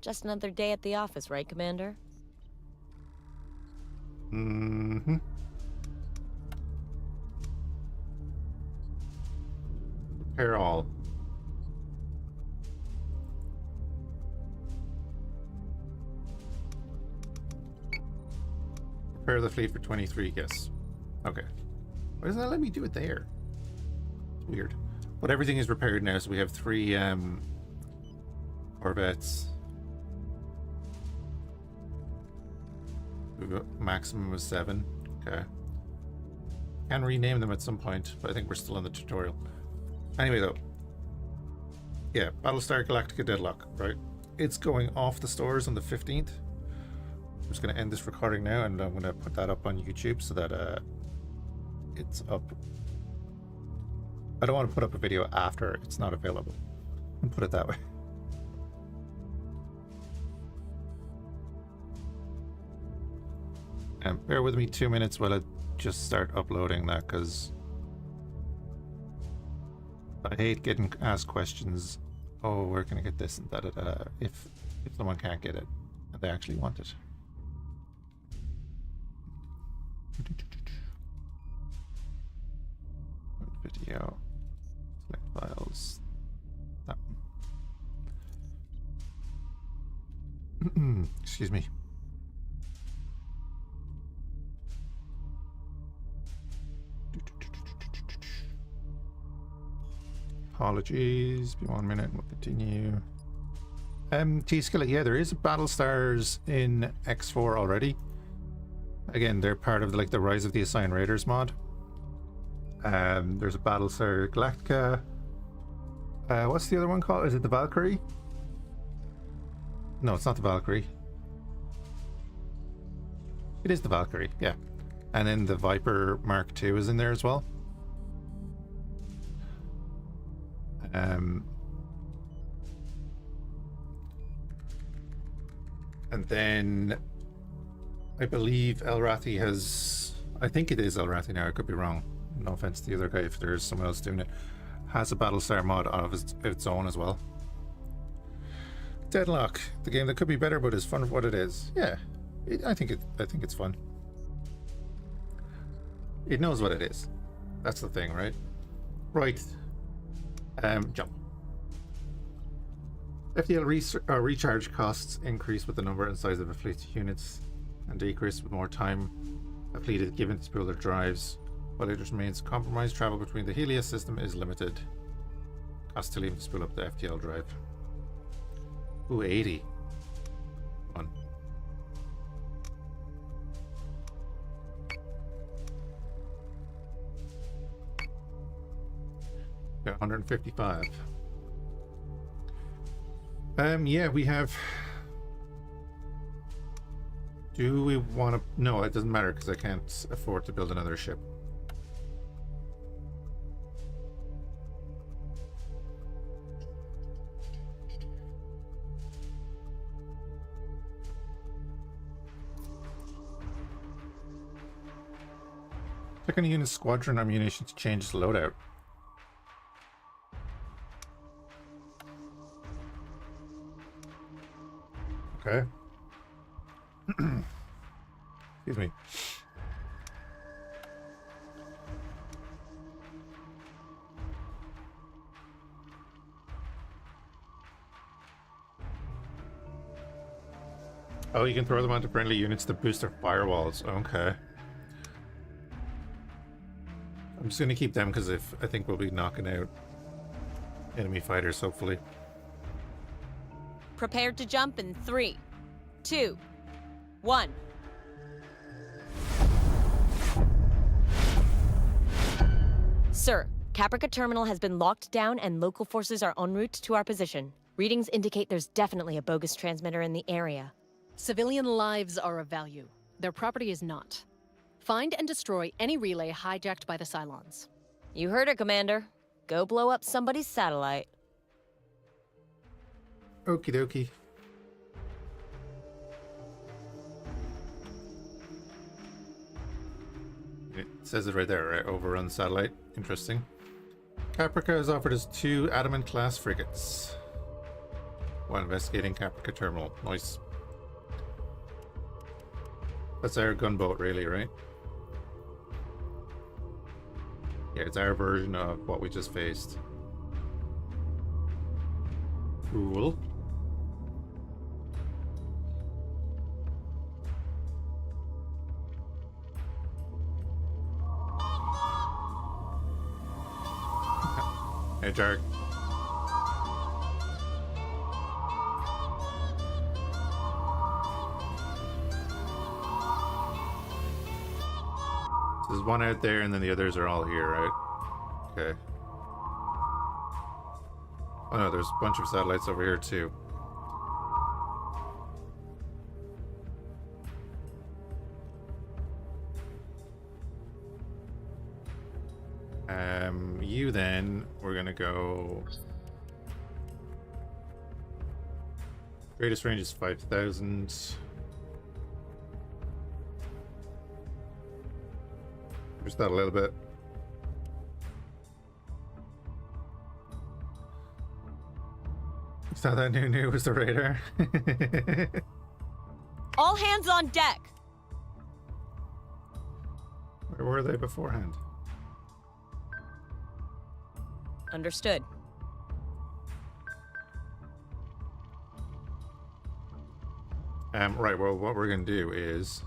Just another day at the office, right, Commander? Mm-hmm. Prepare all. Prepare the fleet for 23, yes. Okay. Why doesn't that let me do it there? It's weird. But everything is repaired now, so we have 3 Corvettes. We've got maximum of 7. Okay. Can rename them at some point, but I think we're still in the tutorial. Anyway, though. Yeah, Battlestar Galactica Deadlock, right? It's going off the stores on the 15th. I'm just going to end this recording now, and I'm going to put that up on YouTube so that it's up. I don't want to put up a video after it's not available. I'll put it that way. And bear with me 2 minutes while I just start uploading that, because I hate getting asked questions. Oh, where can I get this and da da da? If someone can't get it and they actually want it. Video, select files. That one. Excuse me. Apologies, be 1 minute and we'll continue. T-Skillet, yeah, there is Battlestars in X4 already. Again, they're part of the Rise of the Assigned Raiders mod. There's a Battlestar Galactica. What's the other one called? Is it the Valkyrie? No, it's not the Valkyrie. It is the Valkyrie, yeah. And then the Viper Mark II is in there as well. And then I believe Elrathi has, I think it is Elrathi now, I could be wrong. No offense to the other guy if there's someone else doing it. Has a Battlestar mod of its own as well. Deadlock, the game that could be better but is fun for what it is. Yeah, I think it's fun. It knows what it is. That's the thing, right? Right. Jump. FTL recharge costs increase with the number and size of a fleet's units and decrease with more time a fleet is given to spool their drives. While it remains compromised, travel between the Helios system is limited. Cost to leave to spool up the FTL drive. Ooh, 80. One. Got 155. Yeah, we have. Do we want to? No, it doesn't matter because I can't afford to build another ship. Check on a unit's squadron ammunition to change its loadout. Okay. Excuse me. Oh, you can throw them onto friendly units to boost their firewalls. Okay. I'm just gonna keep them because I think we'll be knocking out enemy fighters, hopefully. Prepared to jump in 3, 2, 1. Sir, Caprica Terminal has been locked down and local forces are en route to our position. Readings indicate there's definitely a bogus transmitter in the area. Civilian lives are of value. Their property is not. Find and destroy any relay hijacked by the Cylons. You heard her, Commander. Go blow up somebody's satellite. Okie dokie. It says it right there, right? Overrun satellite. Interesting. Caprica has offered us 2 Adamant class frigates while investigating Caprica Terminal. Nice. That's our gunboat, really, right? Yeah, it's our version of what we just faced. Cool. Hey, Jarek. There's one out there, and then the others are all here, right? Okay. Oh no, there's a bunch of satellites over here too. You then, we're gonna go. Greatest range is 5,000. Just that a little bit. It's not that new was the radar. All hands on deck! Where were they beforehand? Understood. Right, well, what we're gonna do is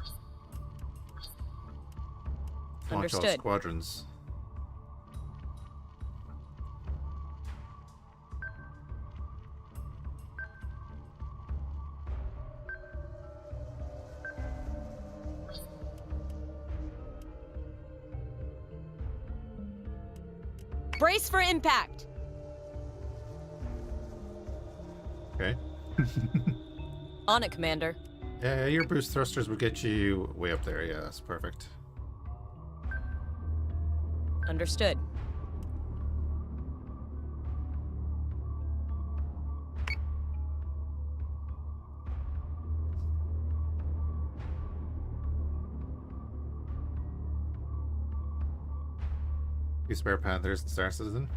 launch all Understood. squadrons. Brace for impact! Okay. On it, Commander. Your boost thrusters would get you way up there. Yeah, that's perfect. Understood. You spare Panthers and Star Citizen.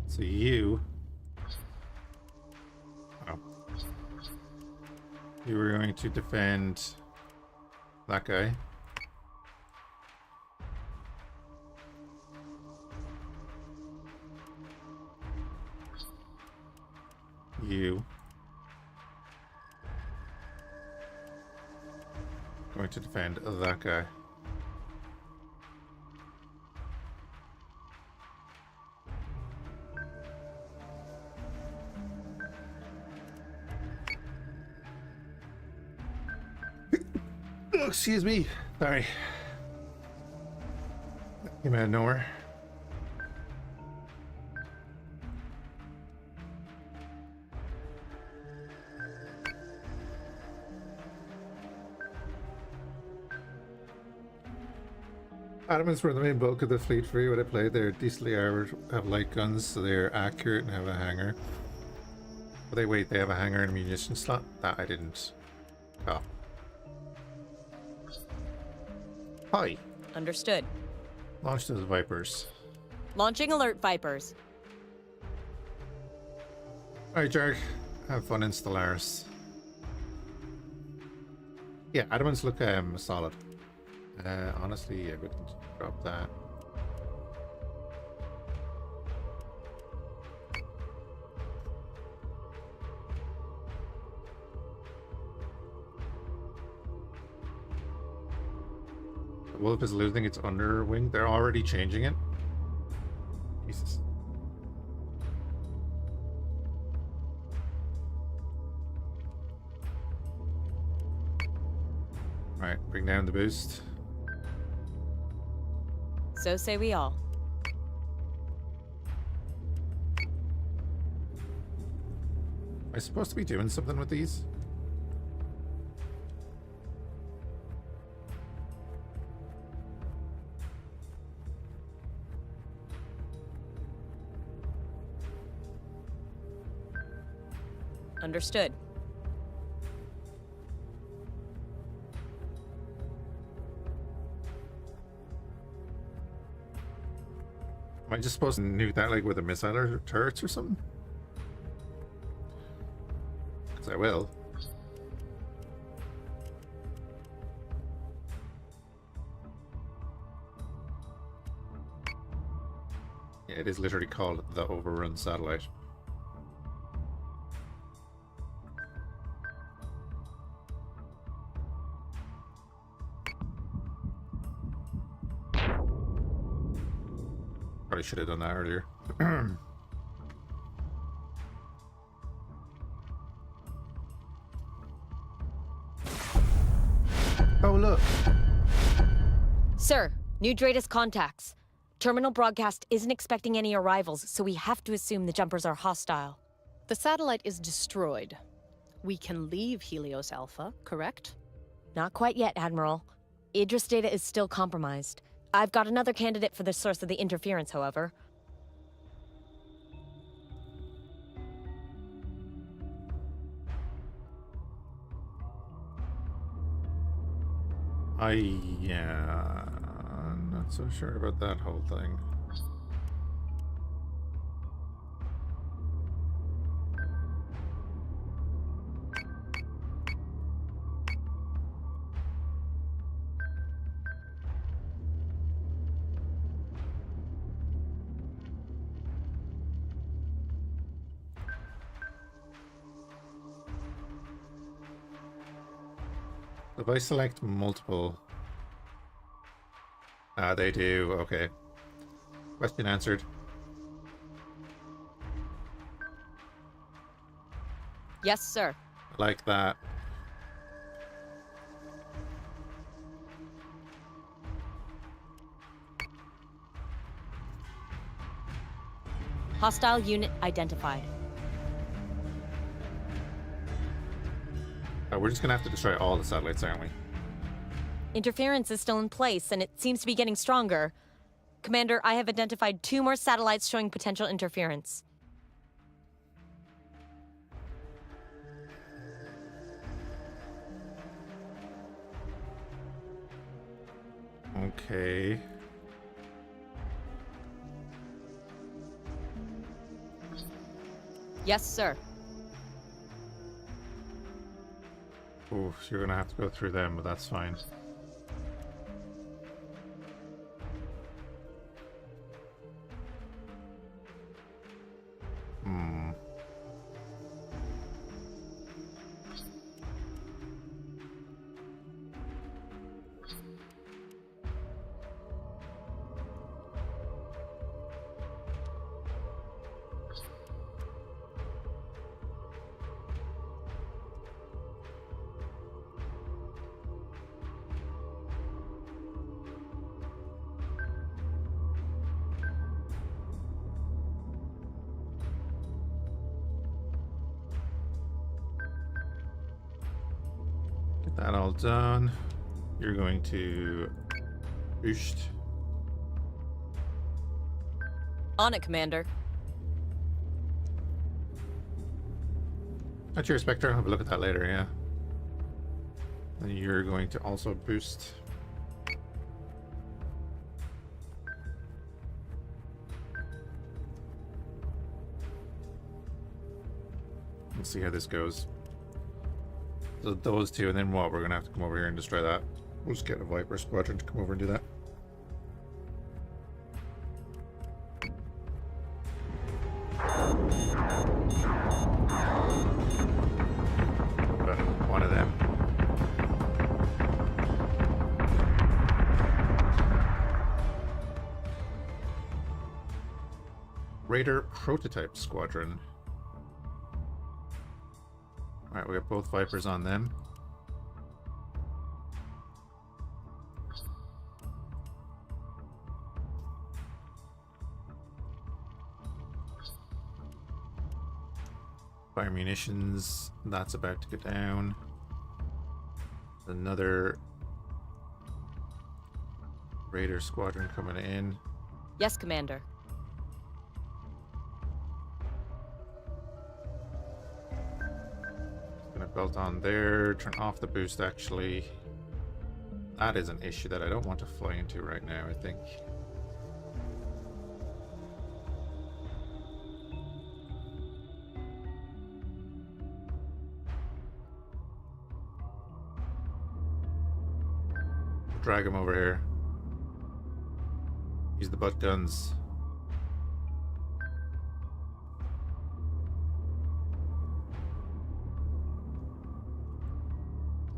So you... Oh. You were going to defend that guy. You. Going to defend that guy. Oh, excuse me. Sorry. Came out of nowhere. Adamants were the main bulk of the fleet for you when I played. They're decently armored, have light guns, so they're accurate and have a hangar. But they have a hangar and a munition slot? That I didn't. Oh. Hi. Understood. Launch those Vipers. Launching alert, Vipers. Alright, Jarg. Have fun in Stellaris. Yeah, Adamants look solid. Honestly, I wouldn't drop that. The Wolf is losing its underwing. They're already changing it. Jesus. Alright, bring down the boost. So say we all. Am I supposed to be doing something with these? Understood. Am I just supposed to nuke that like with a missile or turrets or something? Because I will. Yeah, it is literally called the Overrun Satellite. Probably should have done that earlier. Oh, look. Sir, new Dratus contacts. Terminal broadcast isn't expecting any arrivals, so we have to assume the jumpers are hostile. The satellite is destroyed. We can leave Helios Alpha, correct? Not quite yet, Admiral. Idris data is still compromised. I've got another candidate for the source of the interference, however. Yeah, I'm not so sure about that whole thing. If I select multiple... Ah, they do. Okay. Question answered. Yes, sir. I like that. Hostile unit identified. we're just gonna have to destroy all the satellites, aren't we? Interference is still in place, and it seems to be getting stronger. Commander, I have identified 2 more satellites showing potential interference. Okay. Yes, sir. Ooh, so you're gonna have to go through them, but that's fine. Hmm. Get that all done. You're going to boost. On it, Commander. That's your Spectre. I'll have a look at that later, yeah. Then you're going to also boost. Let's see how this goes. So those 2, and then what? We're gonna have to come over here and destroy that. We'll just get a Viper Squadron to come over and do that. But one of them. Raider Prototype Squadron. Alright, we have both Vipers on them. Fire munitions, that's about to go down. Another Raider Squadron coming in. Yes, Commander. Gonna belt on there, turn off the boost actually. That is an issue that I don't want to fly into right now, I think. Drag him over here. Use the butt guns.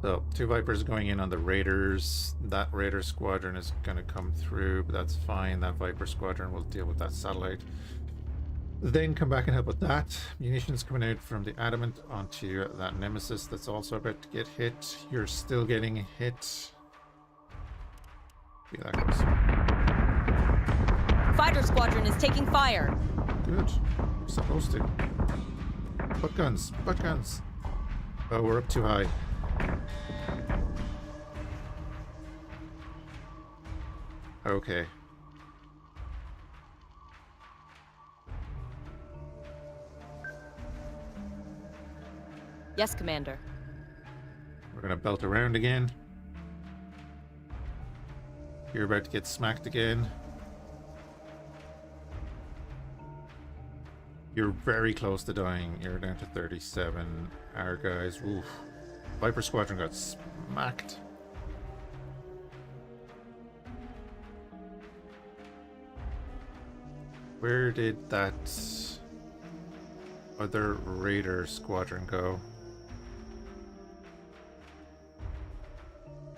So, 2 Vipers going in on the Raiders. That Raider Squadron is going to come through, but that's fine. That Viper Squadron will deal with that satellite. Then come back and help with that. Munitions coming out from the Adamant onto that Nemesis that's also about to get hit. You're still getting hit. See how that goes. Fighter Squadron is taking fire. Good. We're supposed to. Butt guns. Butt guns. Oh, we're up too high. Okay. Yes, Commander. We're gonna belt around again. You're about to get smacked again. You're very close to dying. You're down to 37. Our guys, oof. Viper Squadron got smacked. Where did that other Raider Squadron go?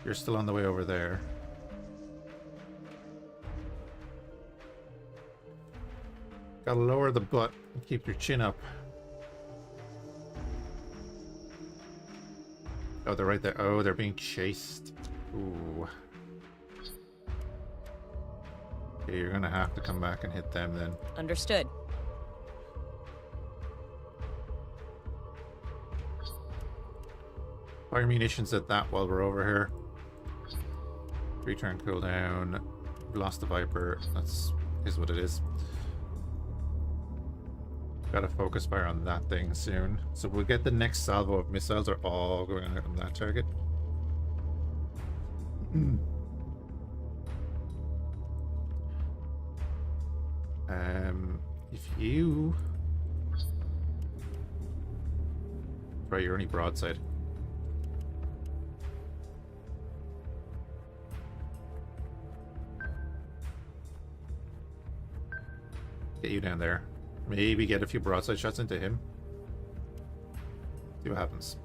You're still on the way over there. Gotta lower the butt and keep your chin up. Oh, they're right there. Oh, they're being chased. Ooh. Okay, you're gonna have to come back and hit them then. Understood. Fire munitions at that while we're over here. 3-turn cooldown. We lost the Viper. That's is what it is. Gotta focus fire on that thing soon. So we'll get the next salvo of missiles are all going out on that target. If you right, you're only broadside. Get you down there. Maybe get a few broadside shots into him. See what happens.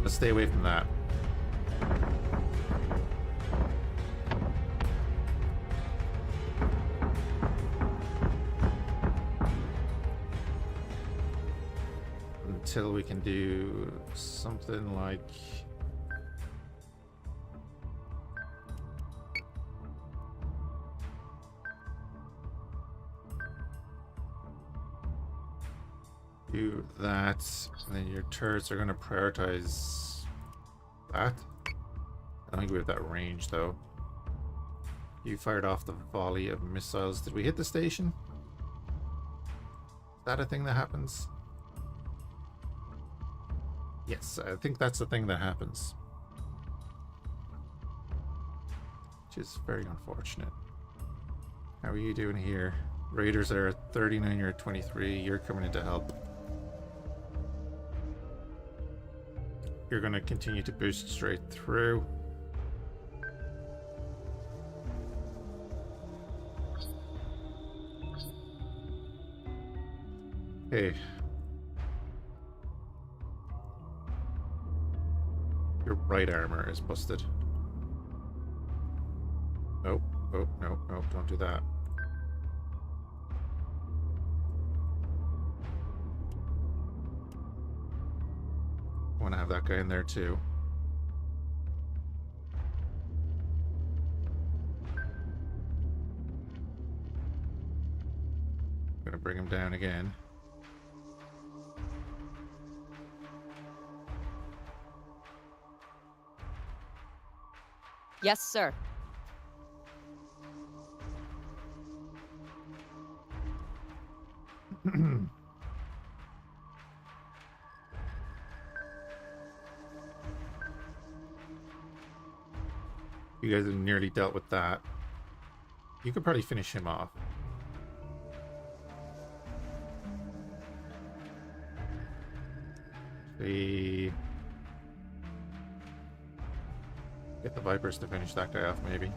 Let's stay away from that. Until we can do something like... do that, and then your turrets are going to prioritize that. I don't think we have that range though. You fired off the volley of missiles. Did we hit the station? Is that a thing that happens? Yes, I think that's the thing that happens. Which is very unfortunate. How are you doing here? Raiders are at 39, you're at 23. You're coming in to help. You're going to continue to boost straight through. Okay. Your right armor is busted. Nope. Oh, no, no, don't do that. I want to have that guy in there too. I'm gonna bring him down again. Yes, sir. You guys have nearly dealt with that. You could probably finish him off. Get the Vipers to finish that guy off, maybe.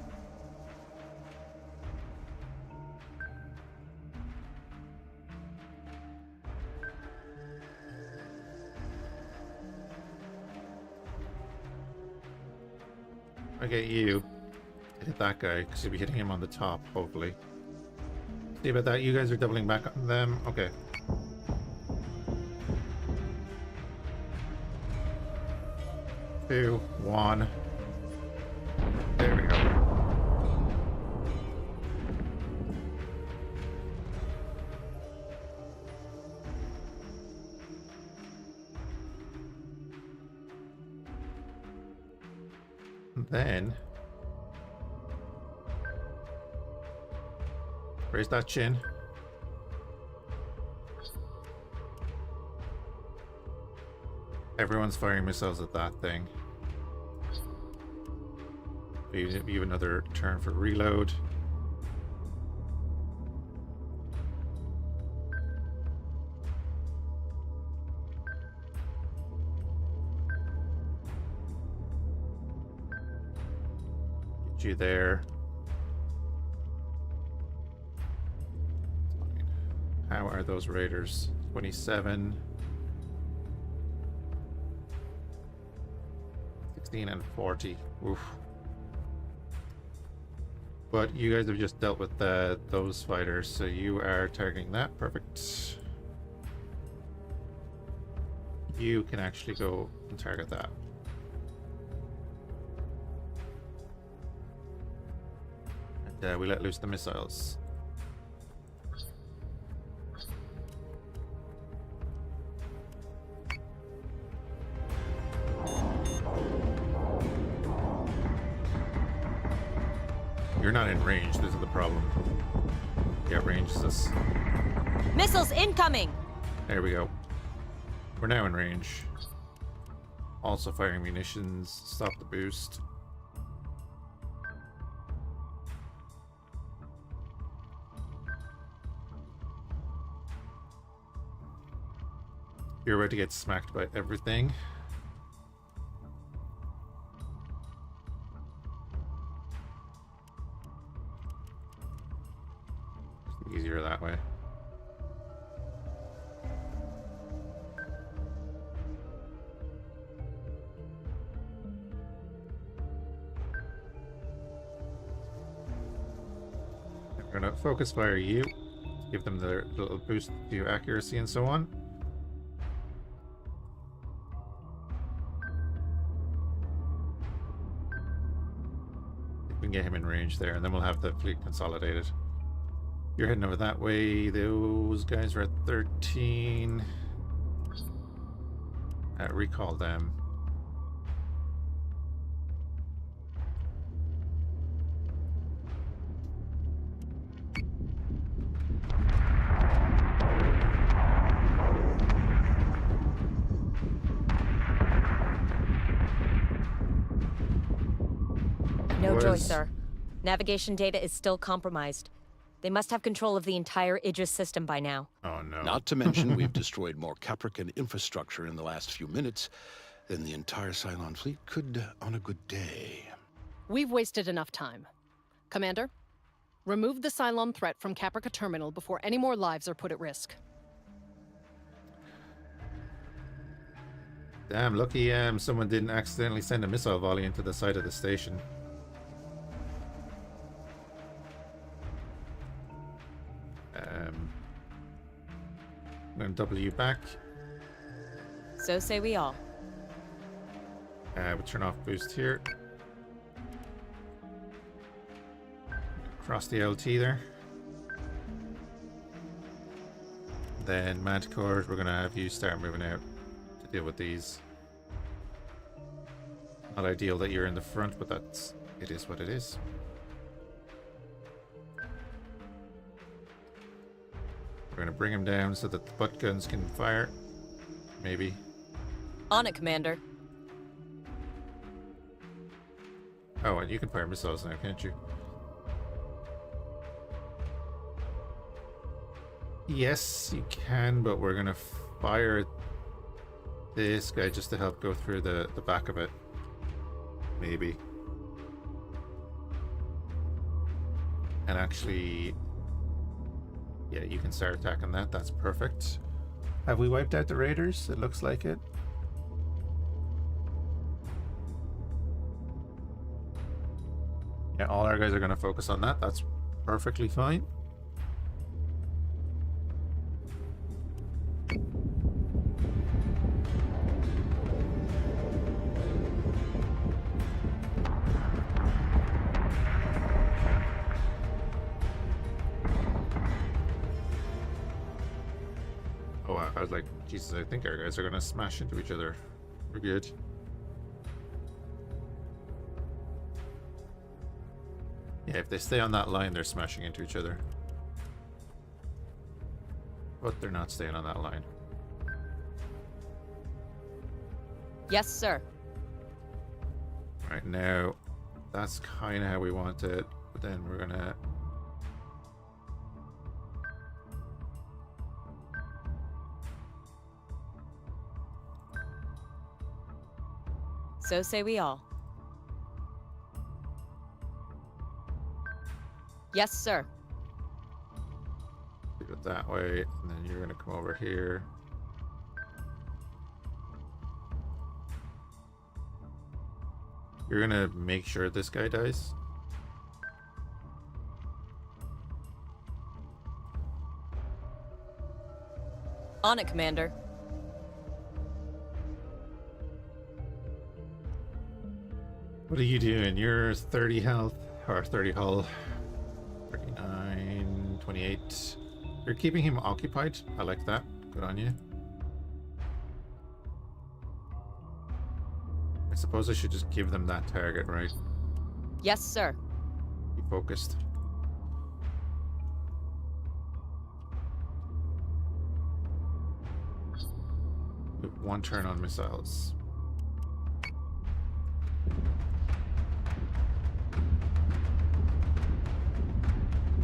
I get you. Hit that guy, because you'll be hitting him on the top, hopefully. See about that? You guys are doubling back on them? Okay. Two, one. There we go. Then raise that chin. Everyone's firing missiles at that thing. You have another turn for reload. Get you there. How are those raiders? 27. 16 and 40. Oof. But you guys have just dealt with those fighters, so you are targeting that. Perfect. You can actually go and target that. And we let loose the missiles. You're not in range. This is the problem. Yeah, range is this. Missiles incoming! There we go. We're now in range. Also firing munitions. Stop the boost. You're about to get smacked by everything. Easier that way. We're gonna focus fire you, give them the little boost to accuracy and so on. We can get him in range there, and then we'll have the fleet consolidated. You're heading over that way. Those guys are at 13. Recall them. No joy, sir. Navigation data is still compromised. They must have control of the entire Idris system by now. Oh no. Not to mention we've destroyed more Caprican infrastructure in the last few minutes than the entire Cylon fleet could on a good day. We've wasted enough time. Commander, remove the Cylon threat from Caprica Terminal before any more lives are put at risk. Damn, lucky someone didn't accidentally send a missile volley into the side of the station. I'm going to double you back. So say we all. We'll turn off boost here. Cross the LT there. Then Manticore, we're going to have you start moving out to deal with these. Not ideal that you're in the front, but it is what it is. We're going to bring him down so that the butt guns can fire. Maybe. On it, Commander. Oh, and you can fire missiles now, can't you? Yes, you can, but we're going to fire this guy just to help go through the back of it. Maybe. And actually... yeah, you can start attacking that. That's perfect. Have we wiped out the raiders? It looks like it. Yeah, all our guys are going to focus on that. That's perfectly fine. I was like, Jesus, I think our guys are gonna smash into each other. We're good. Yeah, if they stay on that line, they're smashing into each other. But they're not staying on that line. Yes, sir. Right now, that's kind of how we want it. But then we're gonna... So say we all. Yes, sir. do it that way, and then you're gonna come over here. You're gonna make sure this guy dies. On it, Commander. What are you doing? You're 30 health, or 30 hull. 39, 28. You're keeping him occupied. I like that. Good on you. I suppose I should just give them that target, right? Yes, sir. Be focused. We have 1 turn on missiles.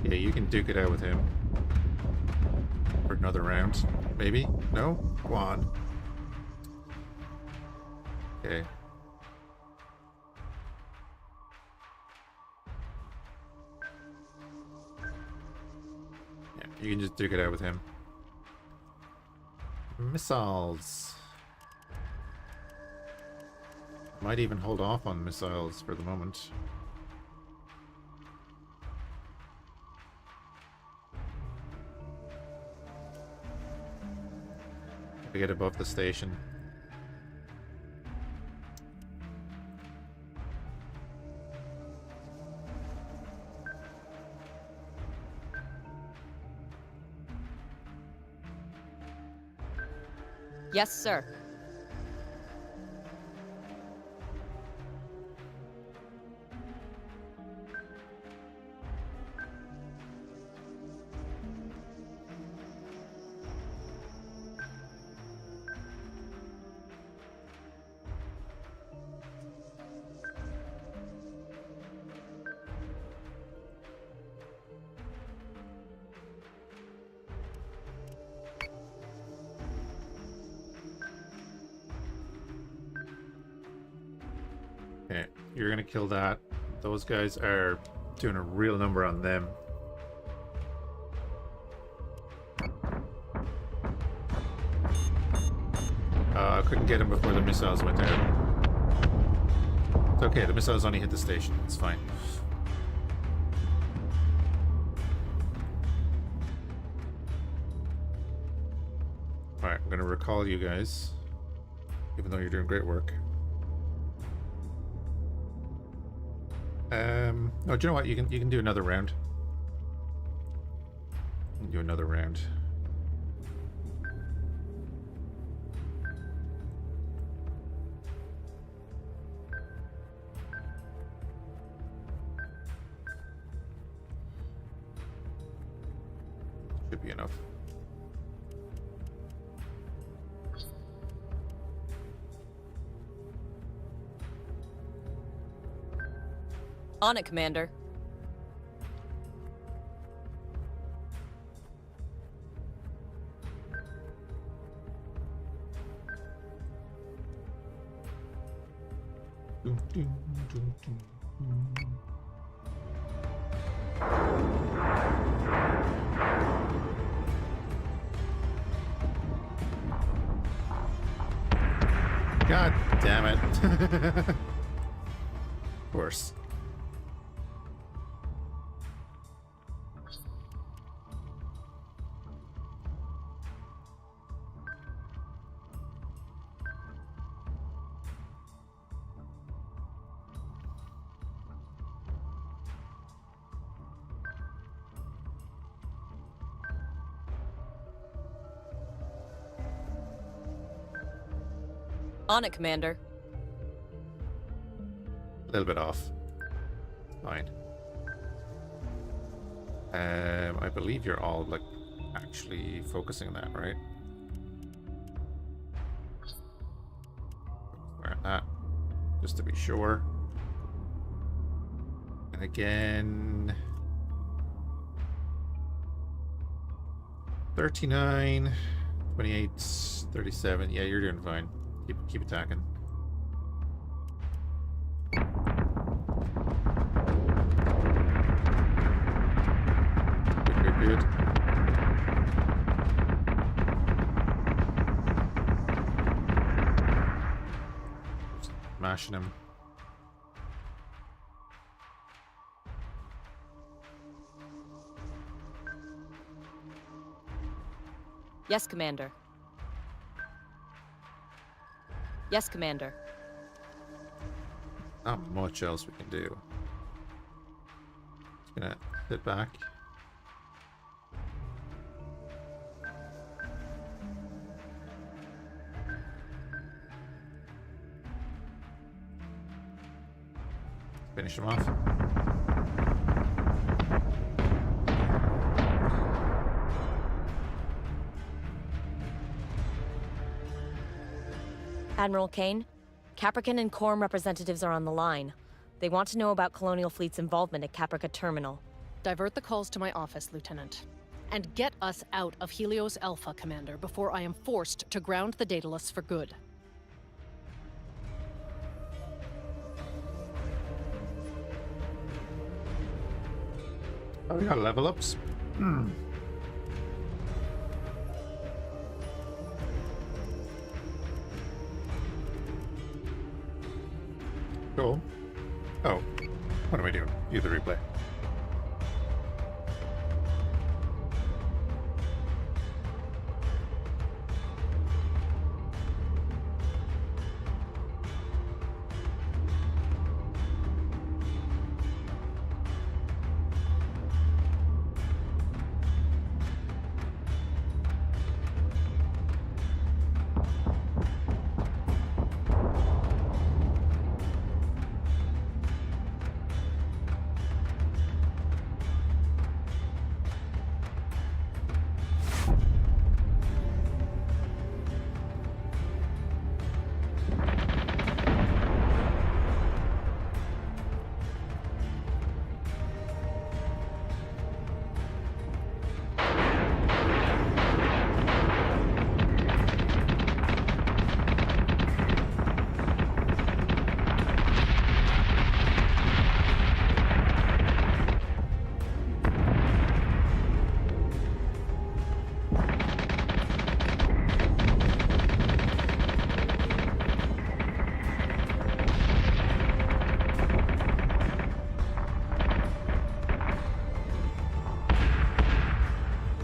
Yeah, you can duke it out with him. For another round. Maybe? No? Go on. Okay. Yeah, you can just duke it out with him. Missiles. Might even hold off on missiles for the moment. To get above the station. Yes, sir. Okay, you're gonna kill that. Those guys are doing a real number on them. I couldn't get him before the missiles went out. It's okay, the missiles only hit the station. It's fine. Alright, I'm gonna recall you guys. Even though you're doing great work. No, do you know what? You can do another round. You can do another round. Should be enough. On it, Commander. Doom, doom, doom, doom, doom. God damn it. Of course. On it, Commander. A little bit off. Fine. I believe you're all like actually focusing on that, right? Where that, just to be sure. And again, 39, 28, 37. Yeah, you're doing fine. Keep attacking. Good. Just mashing him. Yes, Commander. Yes, Commander. Not much else we can do. Just gonna sit back. Finish him off. Admiral Kane, Caprican and Quorum representatives are on the line. They want to know about Colonial Fleet's involvement at Caprica Terminal. Divert the calls to my office, Lieutenant. And get us out of Helios Alpha, Commander, before I am forced to ground the Daedalus for good. Oh, we got level ups. Cool. Oh, what am I doing? View the replay.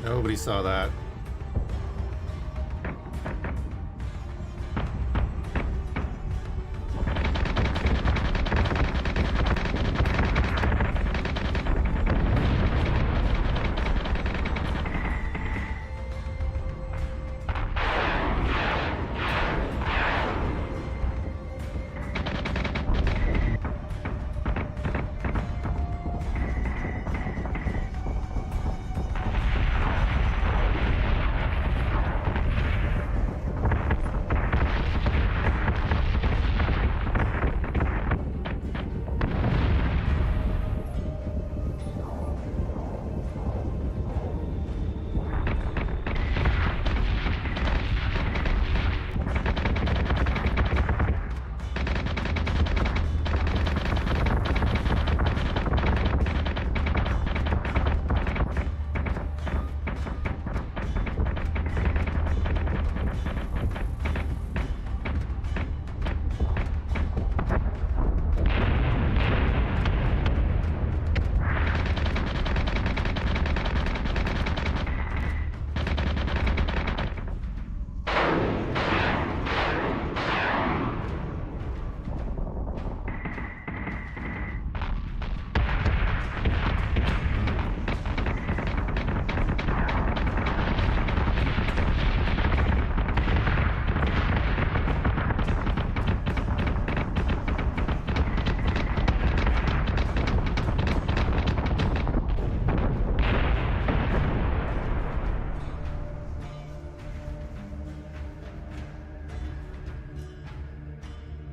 Nobody saw that.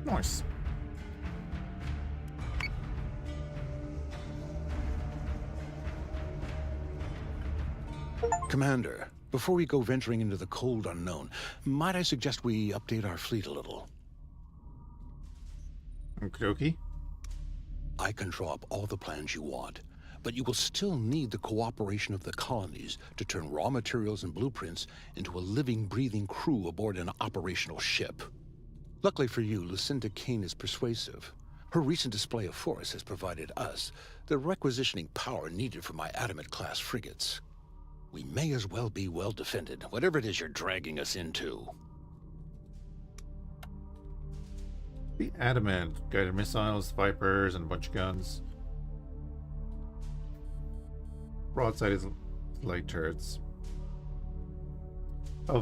Nice. Commander, before we go venturing into the cold unknown, might I suggest we update our fleet a little? Okie dokie. I can draw up all the plans you want, but you will still need the cooperation of the colonies to turn raw materials and blueprints into a living, breathing crew aboard an operational ship. Luckily for you, Lucinda Kane is persuasive. Her recent display of force has provided us the requisitioning power needed for my Adamant-class frigates. We may as well be well defended, whatever it is you're dragging us into. The Adamant, guided missiles, Vipers, and a bunch of guns. Broadside is light turrets. Oh,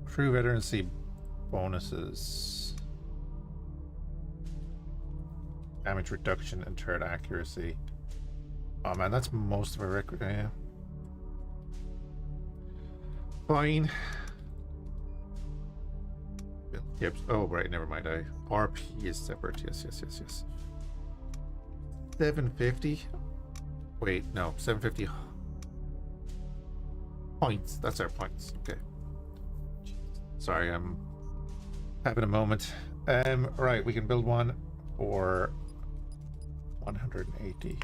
crew veterancy bonuses. Damage reduction and turret accuracy. Oh man, that's most of our record. Yeah. Fine. Build. Yep. Oh, right. Never mind. RP is separate. Yes. 750. Wait, no. 750 points. That's our points. Okay. Sorry, I'm having a moment. Right. We can build one for 180.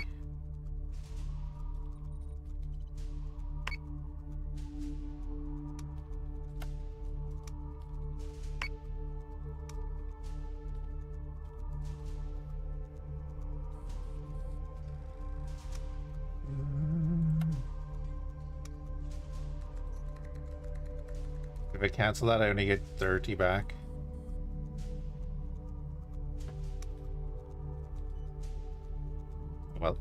If I cancel that, I only get 30 back. Well.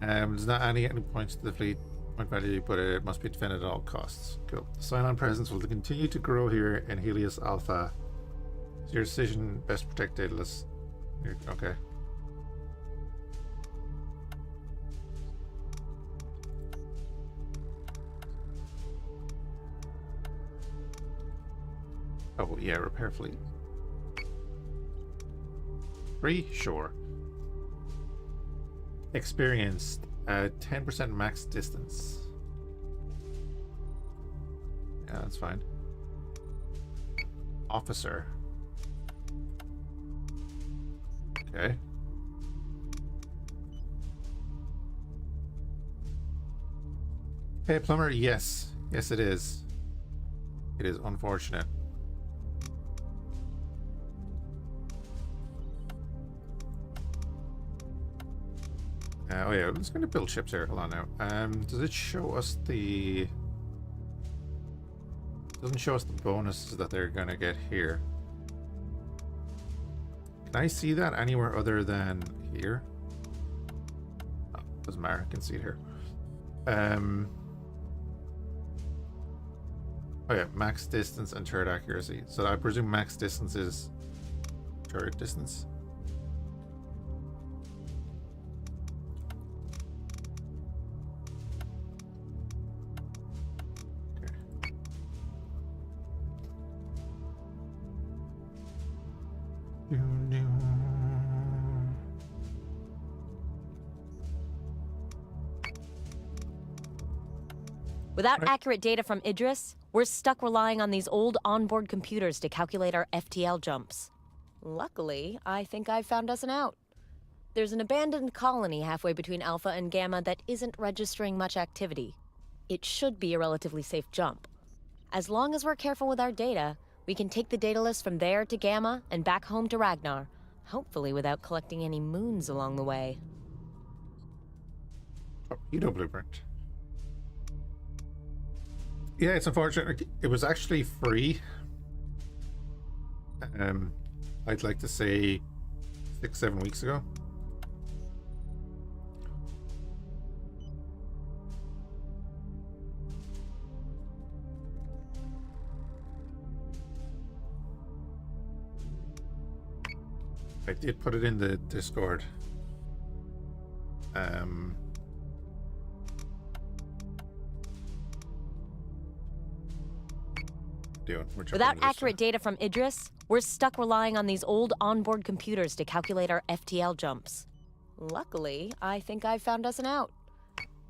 Does not add any points to the fleet point value, but it must be defended at all costs. Cool. The Cylon presence will continue to grow here in Helios Alpha. It's your decision. Best protect Daedalus. Okay. Oh, yeah, repair fleet. Free? Sure. Experienced. 10% max distance. Yeah, that's fine. Officer. Okay. Hey, plumber, yes. Yes, it is. It is unfortunate. Oh yeah, I'm just going to build ships here. Hold on now. Does it show us the... Doesn't show us the bonuses that they're going to get here. Can I see that anywhere other than here? Oh, doesn't matter. I can see it here. Oh yeah, max distance and turret accuracy. So I presume max distance is turret distance. Without accurate data from Idris, we're stuck relying on these old onboard computers to calculate our FTL jumps. Luckily, I think I've found us an out. There's an abandoned colony halfway between Alpha and Gamma that isn't registering much activity. It should be a relatively safe jump. As long as we're careful with our data, we can take the Daedalus from there to Gamma and back home to Ragnar, hopefully without collecting any moons along the way. Torpedo blueprint. Yeah, it's unfortunate. It was actually free. I'd like to say 6-7 weeks ago. I did put it in the Discord. Without accurate data from Idris, we're stuck relying on these old onboard computers to calculate our FTL jumps. Luckily, I think I've found us an out.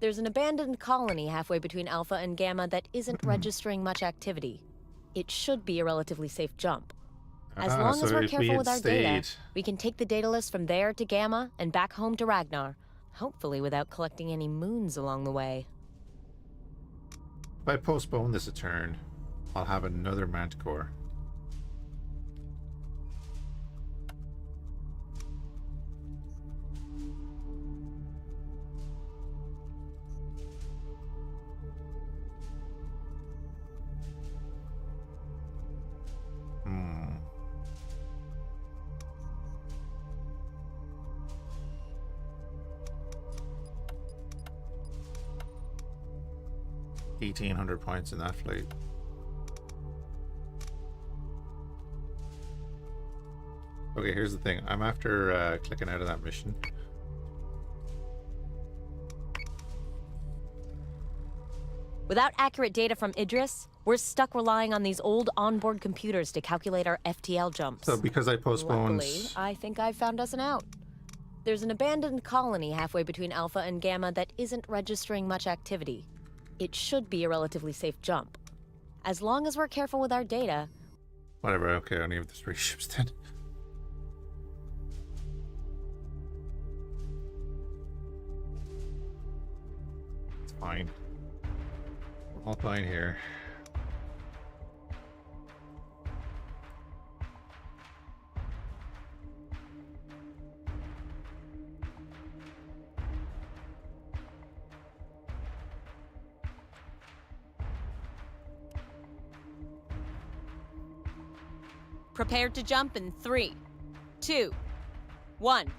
There's an abandoned colony halfway between Alpha and Gamma that isn't registering much activity. It should be a relatively safe jump. As long as we're careful with our data, we can take the Daedalus from there to Gamma and back home to Ragnar, hopefully without collecting any moons along the way. If I postpone this a turn, I'll have another Manticore. Hmm. $1,800 points in that fleet. Okay, here's the thing. I'm after clicking out of that mission. Without accurate data from Idris, We're stuck relying on these old onboard computers to calculate our FTL jumps. So because I postponed... Luckily, I think I've found us an out. There's an abandoned colony halfway between Alpha and Gamma that isn't registering much activity. It should be a relatively safe jump. As long as we're careful with our data... Whatever, okay, I only have the 3 ships then. It's fine. We're all fine here. Prepared to jump in 3, 2, 1.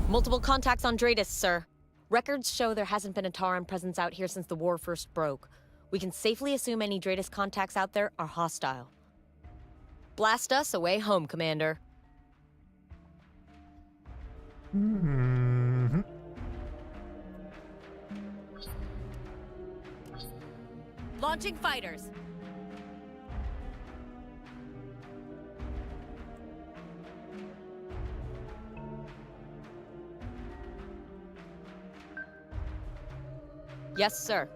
Multiple contacts on Dratus, sir. Records show there hasn't been a Tauran presence out here since the war first broke. We can safely assume any Dratus contacts out there are hostile. Blast us away home, Commander. Mm-hmm. Launching fighters. Yes, sir.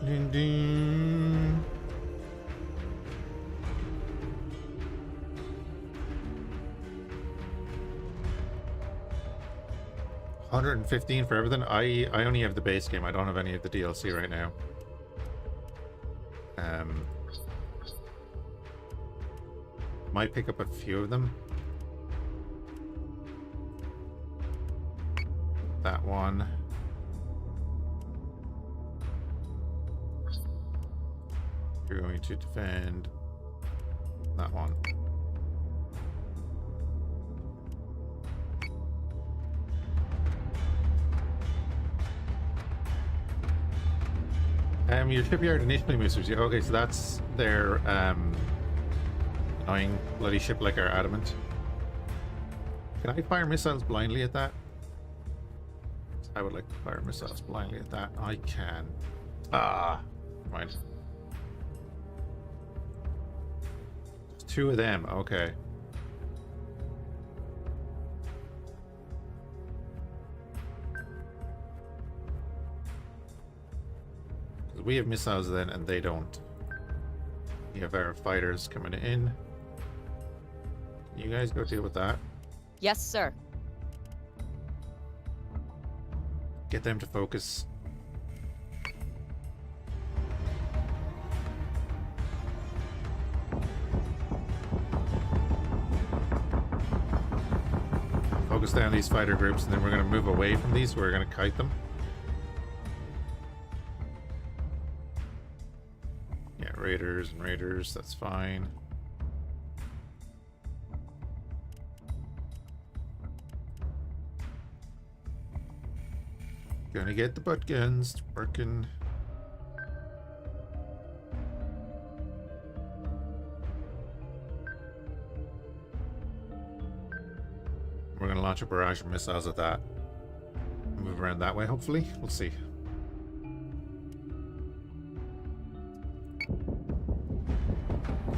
Ding ding. $115 for everything. I only have the base game. I don't have any of the DLC right now. Might pick up a few of them. That one. You're going to defend that one. Your shipyard initially moves. Okay, so that's their annoying bloody ship like our Adamant. Can I fire missiles blindly at that? I would like to fire missiles blindly at that. I can. Ah, mind. There's 2 of them. Okay. We have missiles then, and they don't. We have our fighters coming in. You guys go deal with that. Yes, sir. Get them to focus. Focus down these fighter groups, and then we're going to move away from these. We're going to kite them. Raiders and raiders, that's fine. Gonna get the butt guns working. We're gonna launch a barrage of missiles at that. Move around that way, hopefully. We'll see.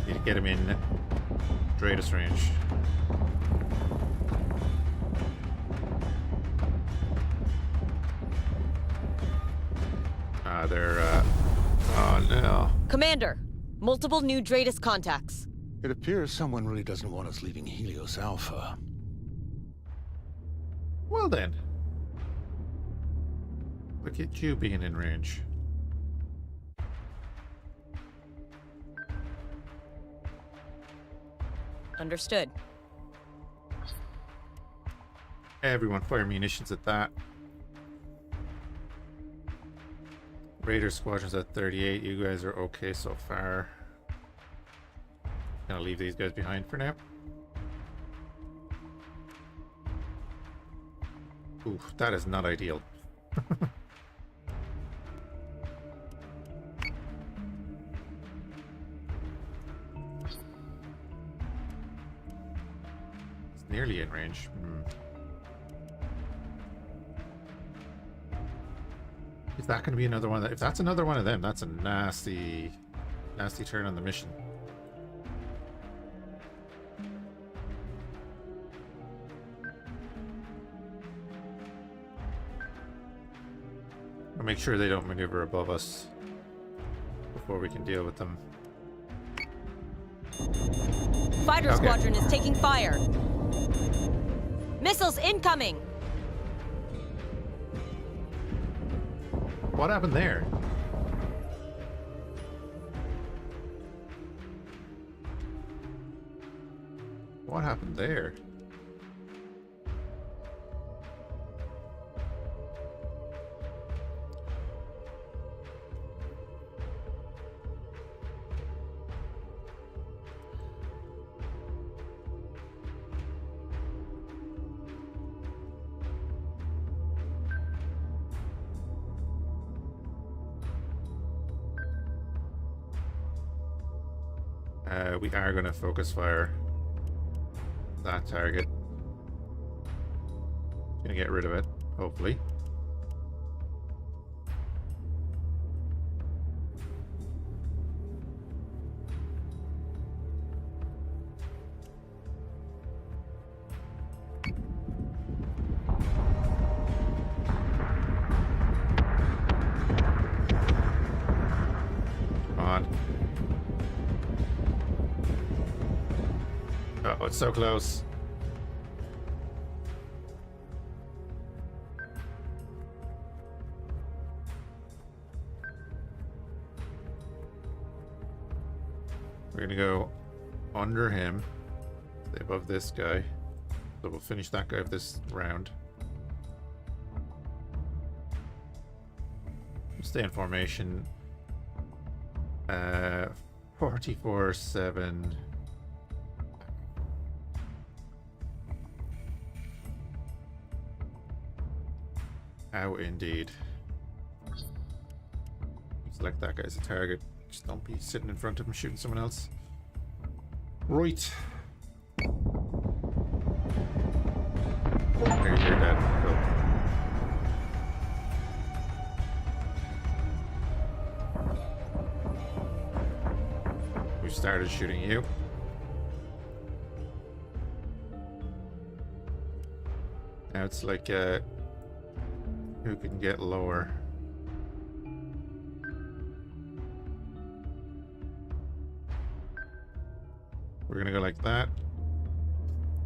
Need to get him in Dratus range. They're, oh no. Commander, multiple new Dratus contacts. It appears someone really doesn't want us leaving Helios Alpha. Well then. Look at you being in range. Understood. Everyone fire munitions at that. Raider squadron's at 38. You guys are okay so far. Gonna leave these guys behind for now. Oof, that is not ideal. nearly in range. Is that going to be another one? If that's another one of them, that's a nasty, nasty turn on the mission. I'll make sure they don't maneuver above us before we can deal with them. Fighter squadron is taking fire. Missiles incoming. What happened there? What happened there? We are going to focus fire that target. Gonna get rid of it, hopefully. Oh, it's so close. We're gonna go under him, stay above this guy. So we'll finish that guy of this round. Stay in formation. 44-7. How indeed. Select that guy as a target. Just don't be sitting in front of him shooting someone else. Right. There, you're dead. Cool. We started shooting you. Now it's like who can get lower? We're gonna go like that.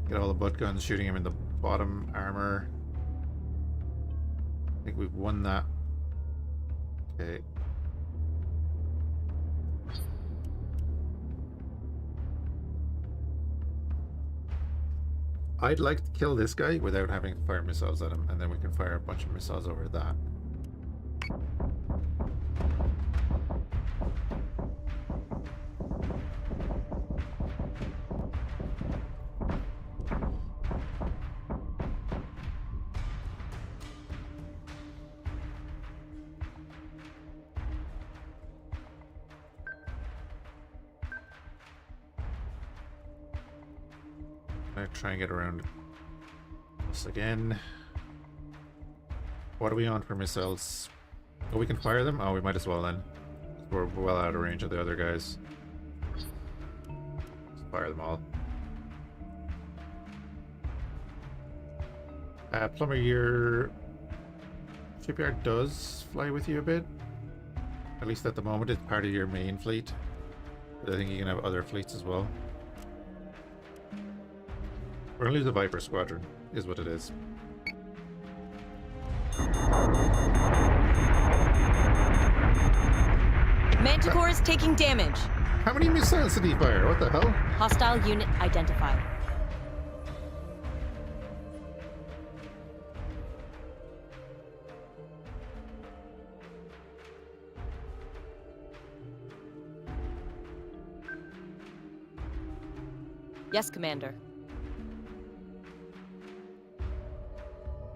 Get all the butt guns, shooting him in the bottom armor. I think we've won that. Okay. I'd like to kill this guy without having to fire missiles at him, and then we can fire a bunch of missiles over that. Try and get around this again. What are we on for missiles? Oh, we can fire them? Oh, we might as well then. We're well out of range of the other guys. Let's fire them all. Plumber, your shipyard does fly with you a bit. At least at the moment, it's part of your main fleet. But I think you can have other fleets as well. We're gonna lose the Viper Squadron, is what it is. Manticore is taking damage. How many missiles did he fire? What the hell? Hostile unit identified. Yes, Commander.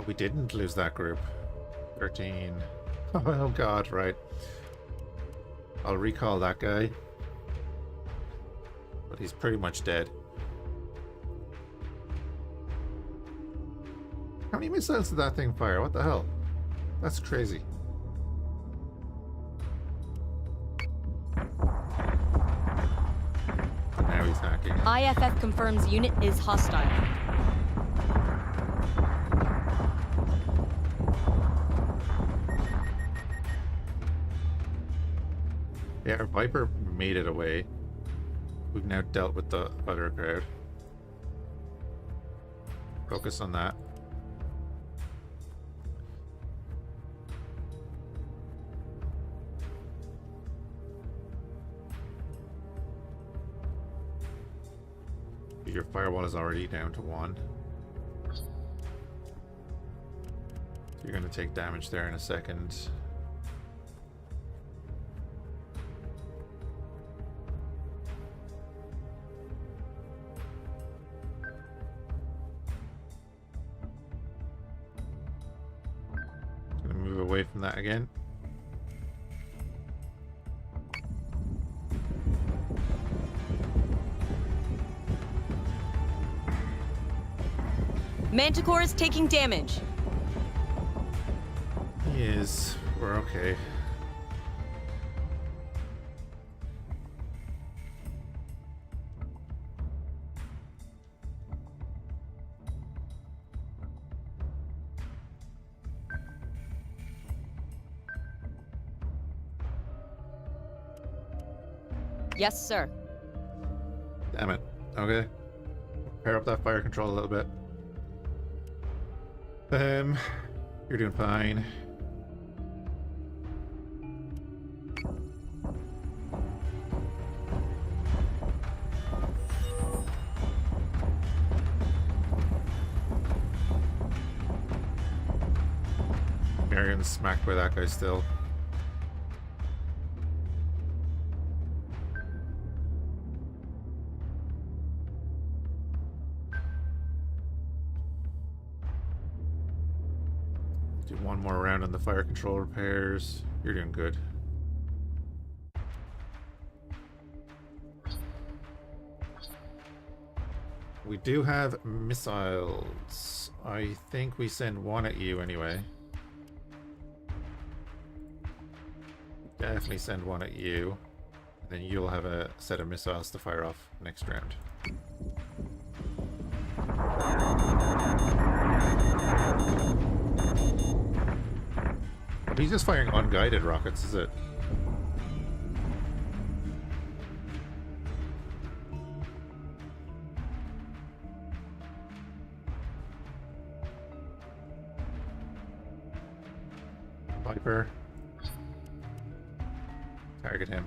We didn't lose that group. 13. Oh god, right. I'll recall that guy. But he's pretty much dead. How many missiles did that thing fire? What the hell? That's crazy. Now he's hacking. IFF confirms unit is hostile. Yeah, our Viper made it away. We've now dealt with the other crowd. Focus on that. Your firewall is already down to 1. So you're going to take damage there in a second. Going to move away from that again. Manticore is taking damage. He is. We're okay. Yes, sir. Damn it. Okay. Pair up that fire control a little bit. You're doing fine. Marian's smacked by that guy still. Do one more round on the fire control repairs. You're doing good. We do have missiles. I think we send one at you anyway. Definitely send one at you. Then you'll have a set of missiles to fire off next round. He's just firing unguided rockets, is it? Viper. Target him.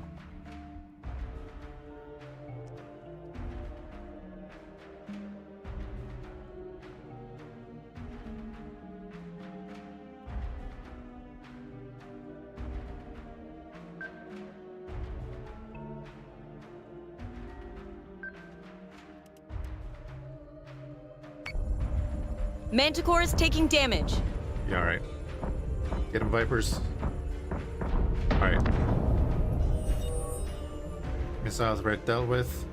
Manticore is taking damage. Yeah, alright. Get him, Vipers. Alright. Missile threat dealt with.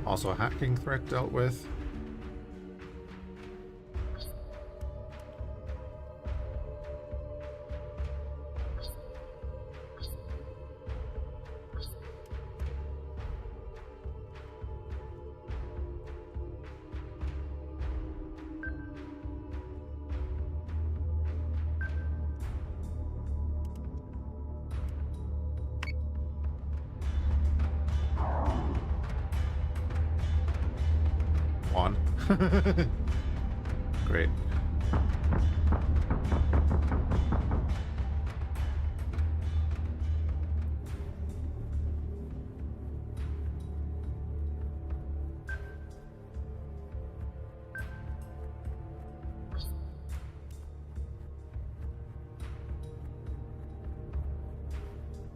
Also a hacking threat dealt with. One. Great.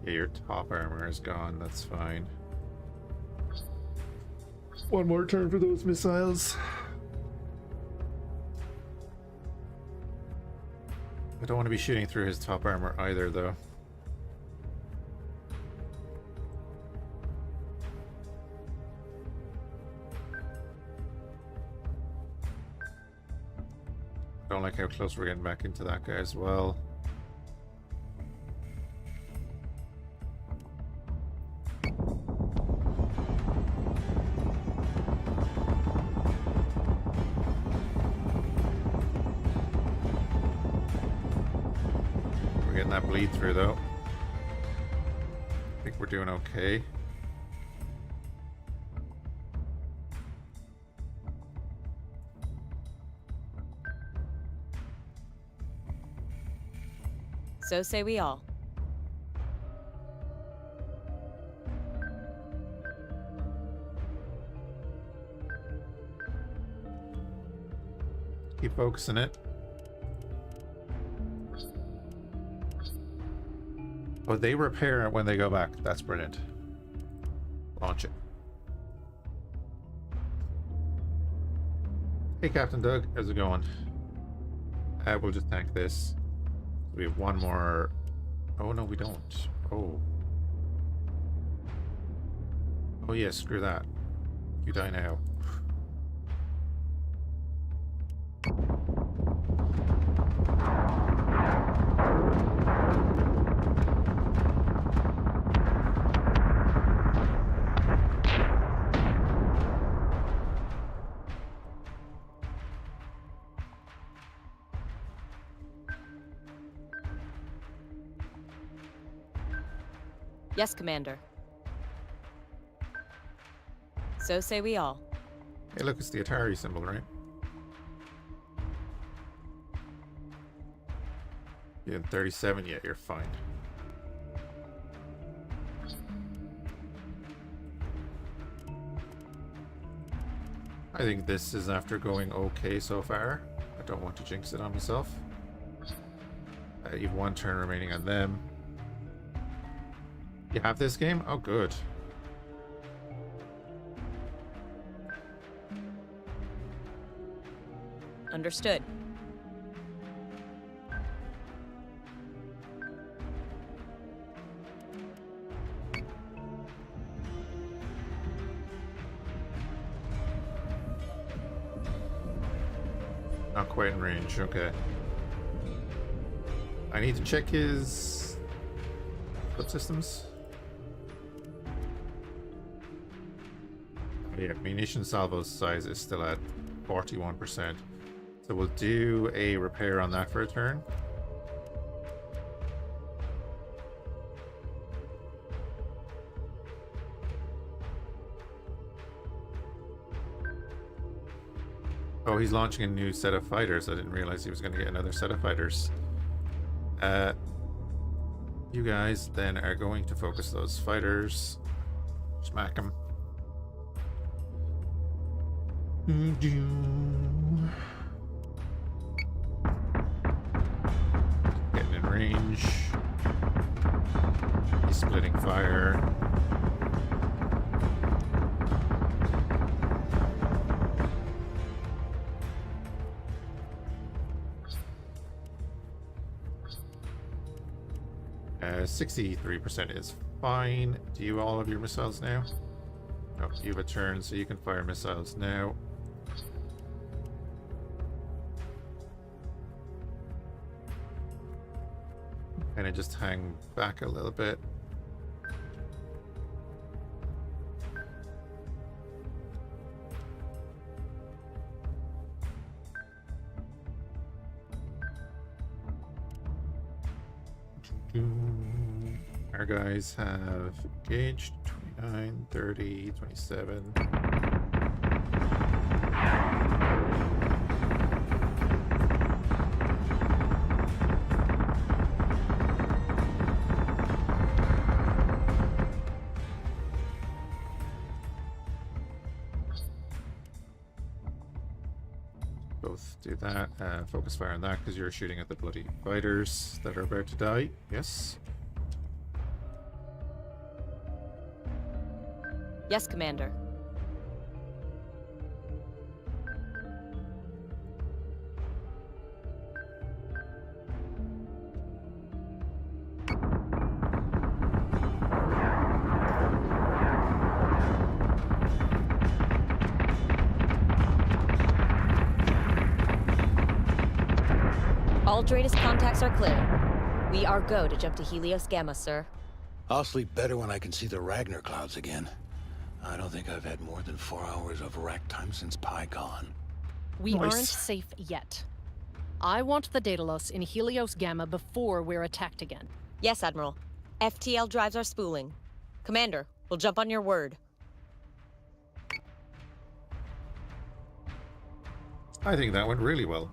Yeah, your top armor is gone, that's fine. One more turn for those missiles. I don't want to be shooting through his top armor either, though. I don't like how close we're getting back into that guy as well. We're getting that bleed through though. I think we're doing okay. So say we all. Keep focusing it. Oh, they repair it when they go back. That's brilliant. Launch it. Hey, Captain Doug. How's it going? We'll just tank this. We have one more. Oh, no, we don't. Oh. Oh, yeah, screw that. You die now. Yes, Commander. So say we all. Hey, look, it's the Atari symbol, right? You're in 37 yet, you're fine. I think this is after going okay so far. I don't want to jinx it on myself. You have one turn remaining on them. You have this game? Oh, good. Understood. Not quite in range, okay. I need to check his subsystems. Yeah, munition salvo size is still at 41%. So we'll do a repair on that for a turn. Oh, he's launching a new set of fighters. I didn't realize he was going to get another set of fighters. You guys then are going to focus those fighters. Smack them. Getting in range. He's splitting fire. Uh, 63% is fine. Do you all have your missiles now? No, you have a turn, so you can fire missiles now. Kind of just hang back a little bit. Our guys have engaged 29, 30, 27. Both do that. Focus fire on that because you're shooting at the bloody fighters that are about to die. Yes. Yes, Commander. All Dratus contacts are clear. We are go to jump to Helios Gamma, sir. I'll sleep better when I can see the Ragnar clouds again. I don't think I've had more than 4 hours of rack time since PyCon. We Nice. aren't safe yet. I want the Daedalus in Helios Gamma before we're attacked again. Yes, Admiral. FTL drives our spooling. Commander, we'll jump on your word. I think that went really well.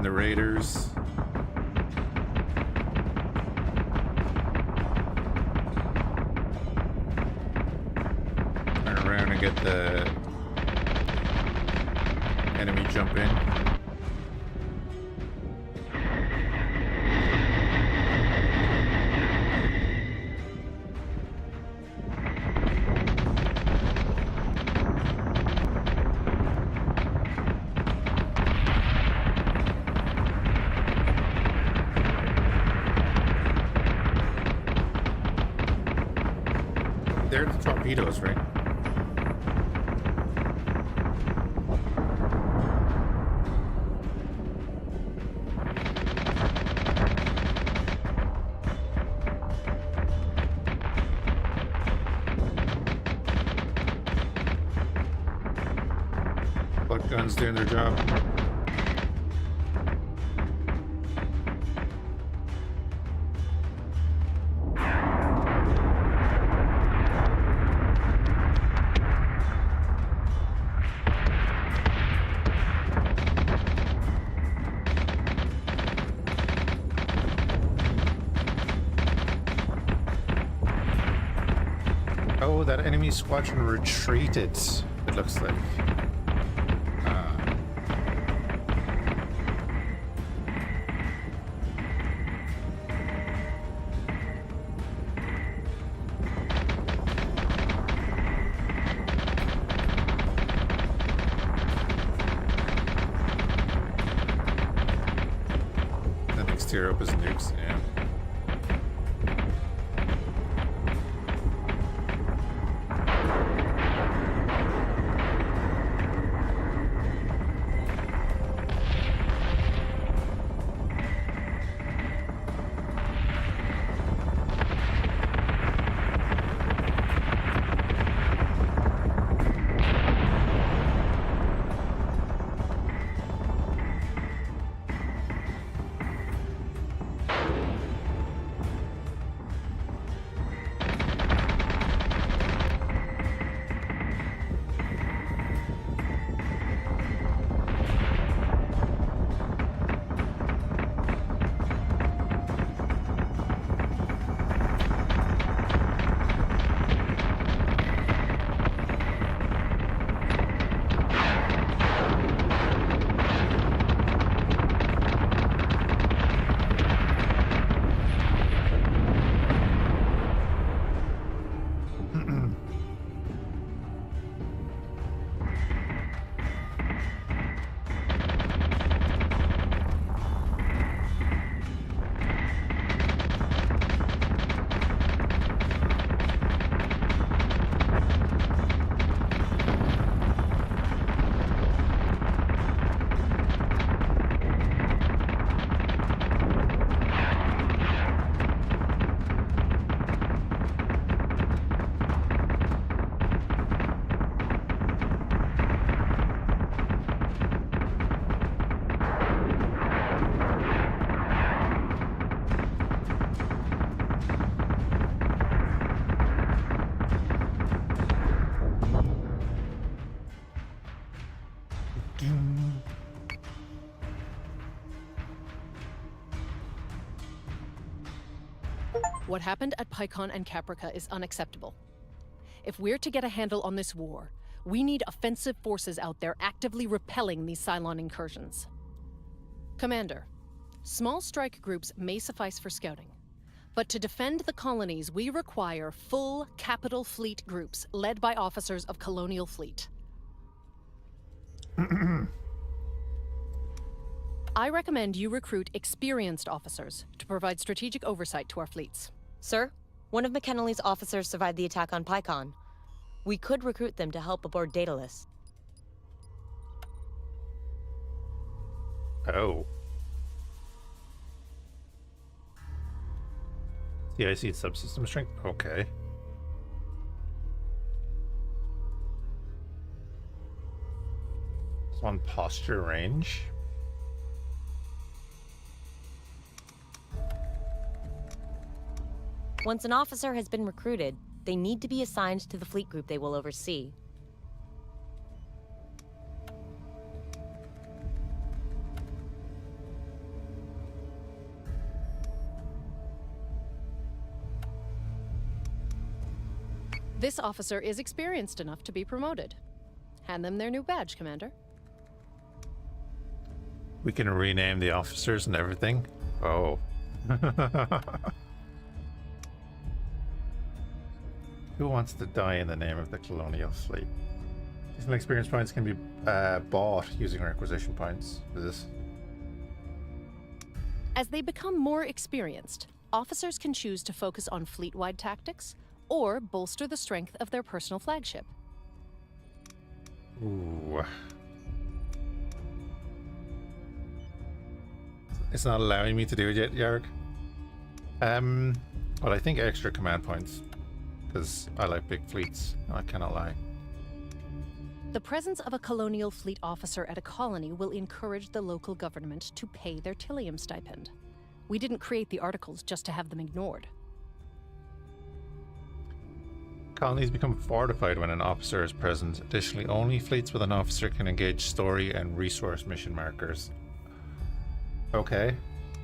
The Raiders. Turn around and get the enemy jump in. They're the torpedoes, right? Butt guns doing their job. Oh, that enemy squadron retreated, it looks like. The next tier up is nukes, yeah. What happened at PyCon and Caprica is unacceptable. If we're to get a handle on this war, we need offensive forces out there actively repelling these Cylon incursions. Commander, Small strike groups may suffice for scouting. But to defend the colonies, we require full capital fleet groups led by officers of Colonial Fleet. I recommend you recruit experienced officers to provide strategic oversight to our fleets. Sir, one of McKinley's officers survived the attack on Pycon. We could recruit them to help aboard Daedalus. Oh. Yeah, I see it's subsystem strength. Okay. It's on posture range. Once an officer has been recruited, they need to be assigned to the fleet group they will oversee. This officer is experienced enough to be promoted. Hand them their new badge, Commander. We can rename the officers and everything. Oh. Who wants to die in the name of the Colonial Fleet? These experience points can be bought using requisition points. Is this? As they become more experienced, officers can choose to focus on fleet-wide tactics or bolster the strength of their personal flagship. Ooh. It's not allowing me to do it yet, Yarg. Well, I think extra command points, because I like big fleets. I cannot lie. The presence of a colonial fleet officer at a colony will encourage the local government to pay their Tilium stipend. We didn't create the articles just to have them ignored. Colonies become fortified when an officer is present. Additionally, only fleets with an officer can engage story and resource mission markers. Okay.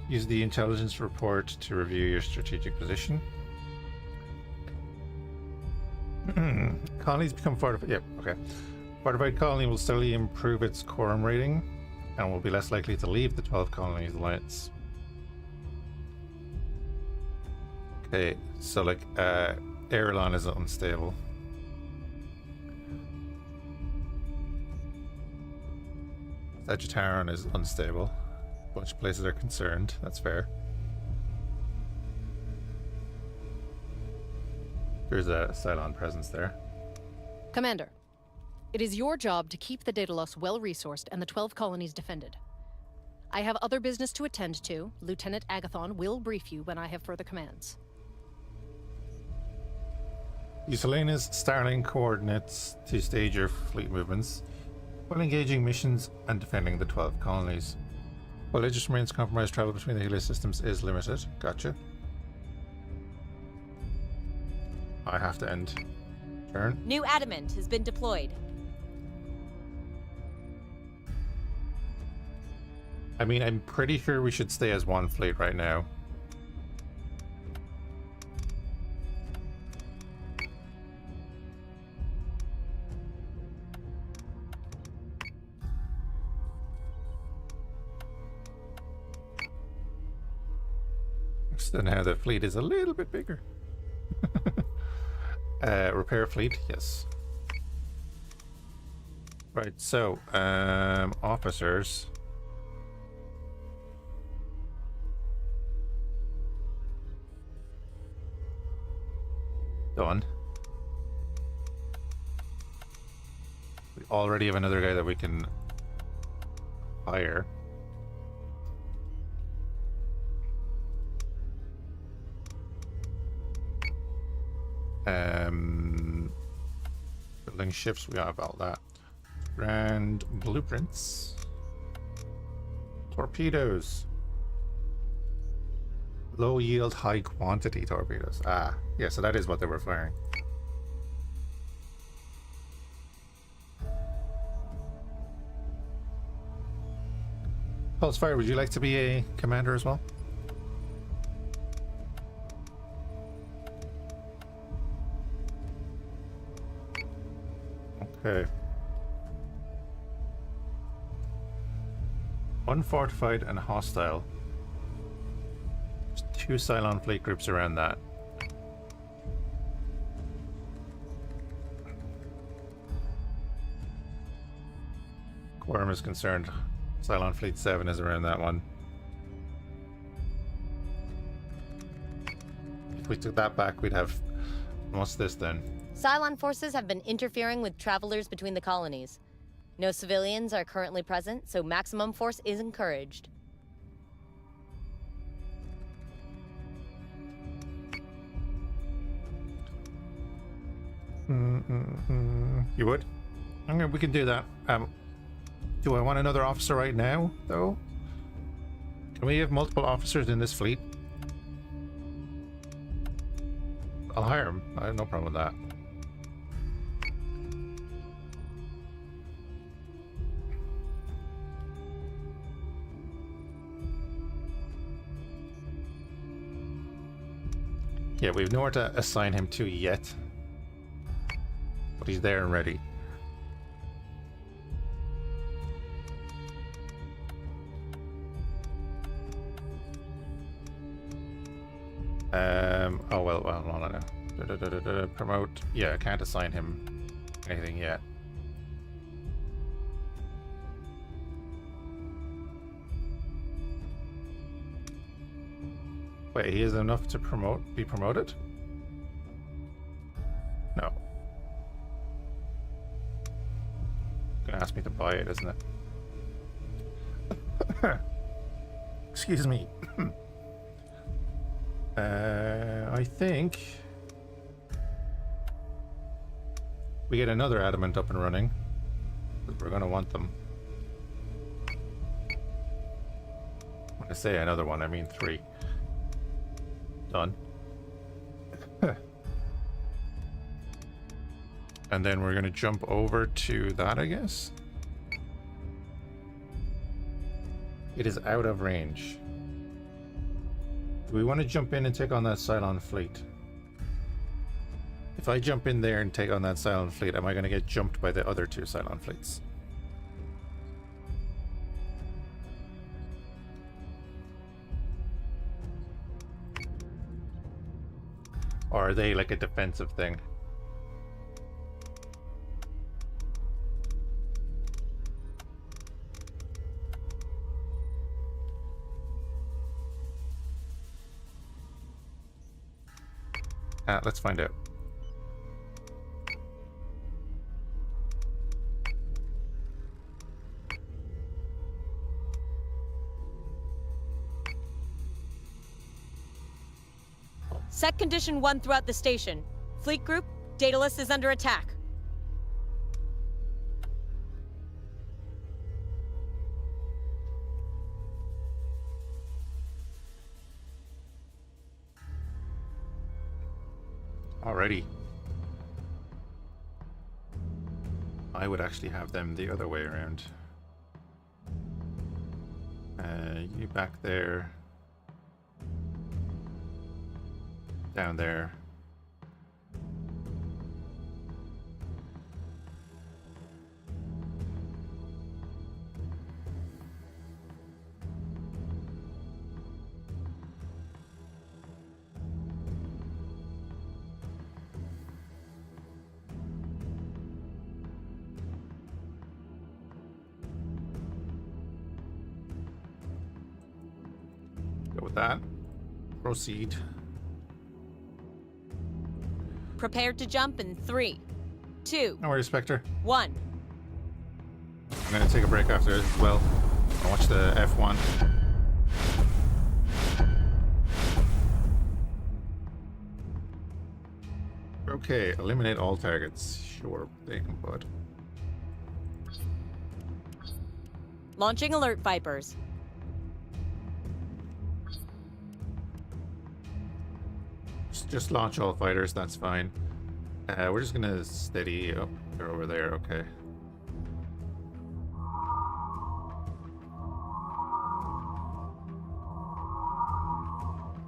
Use the intelligence report to review your strategic position. Colonies become fortified. Yep, okay. Fortified colony will steadily improve its quorum rating and will be less likely to leave the 12 colonies alliance. Okay, so like Airline is unstable. Sagittarian is unstable. A bunch of places are concerned. That's fair. There's a Cylon presence there. Commander, it is your job to keep the Daedalus well-resourced and the 12 colonies defended. I have other business to attend to. Lieutenant Agathon will brief you when I have further commands. Use Helena's Starlink coordinates to stage your fleet movements while engaging missions and defending the 12 colonies. While Aegis remains compromised, travel between the Helios systems is limited. Gotcha. I have to end turn. New adamant has been deployed. I mean, I'm pretty sure we should stay as one fleet right now. So now the fleet is a little bit bigger. Repair fleet, yes. Right, so officers. Done. We already have another guy that we can hire. Building ships, we have all that. Grand blueprints. Torpedoes. Low yield, high quantity torpedoes. Ah, yeah, so that is what they were firing. Pulsefire, would you like to be a commander as well? Okay. Unfortified and hostile. 2 Cylon fleet groups around that. Quorum is concerned. Cylon Fleet 7 is around that one. If we took that back, we'd have... What's this then? Cylon forces have been interfering with travelers between the colonies. No civilians are currently present, so maximum force is encouraged. You would? Okay, we can do that. Do I want another officer right now, though? Can we have multiple officers in this fleet? I'll hire him. I have no problem with that. Yeah, we have nowhere to assign him to yet. But he's there and ready. Oh, well, no. Promote. Yeah, I can't assign him anything yet. Wait, he is enough to be promoted? No. Gonna ask me to buy it, isn't it? Excuse me. I think we get another adamant up and running, because we're gonna want them. When I say another one, I mean 3. Done. And then we're gonna jump over to that, I guess. It is out of range. Do we want to jump in and take on that Cylon fleet? If I jump in there and take on that Cylon fleet, am I going to get jumped by the other 2 Cylon fleets? Or are they like a defensive thing? Let's find out. Set condition 1 throughout the station. Fleet group, Daedalus is under attack. Alrighty. I would actually have them the other way around. You back there. Down there. Go with that. Proceed. Prepared to jump in 3, 2, No worries, Spectre. 1. I'm gonna take a break after as well. I'll watch the F1. Okay, eliminate all targets. Sure thing, bud. Launching alert Vipers. Just launch all fighters, that's fine. We're just gonna steady up. They're over there, okay.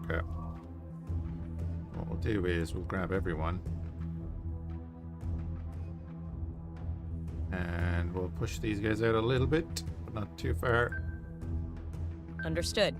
Okay. What we'll do is we'll grab everyone. And we'll push these guys out a little bit, but not too far. Understood.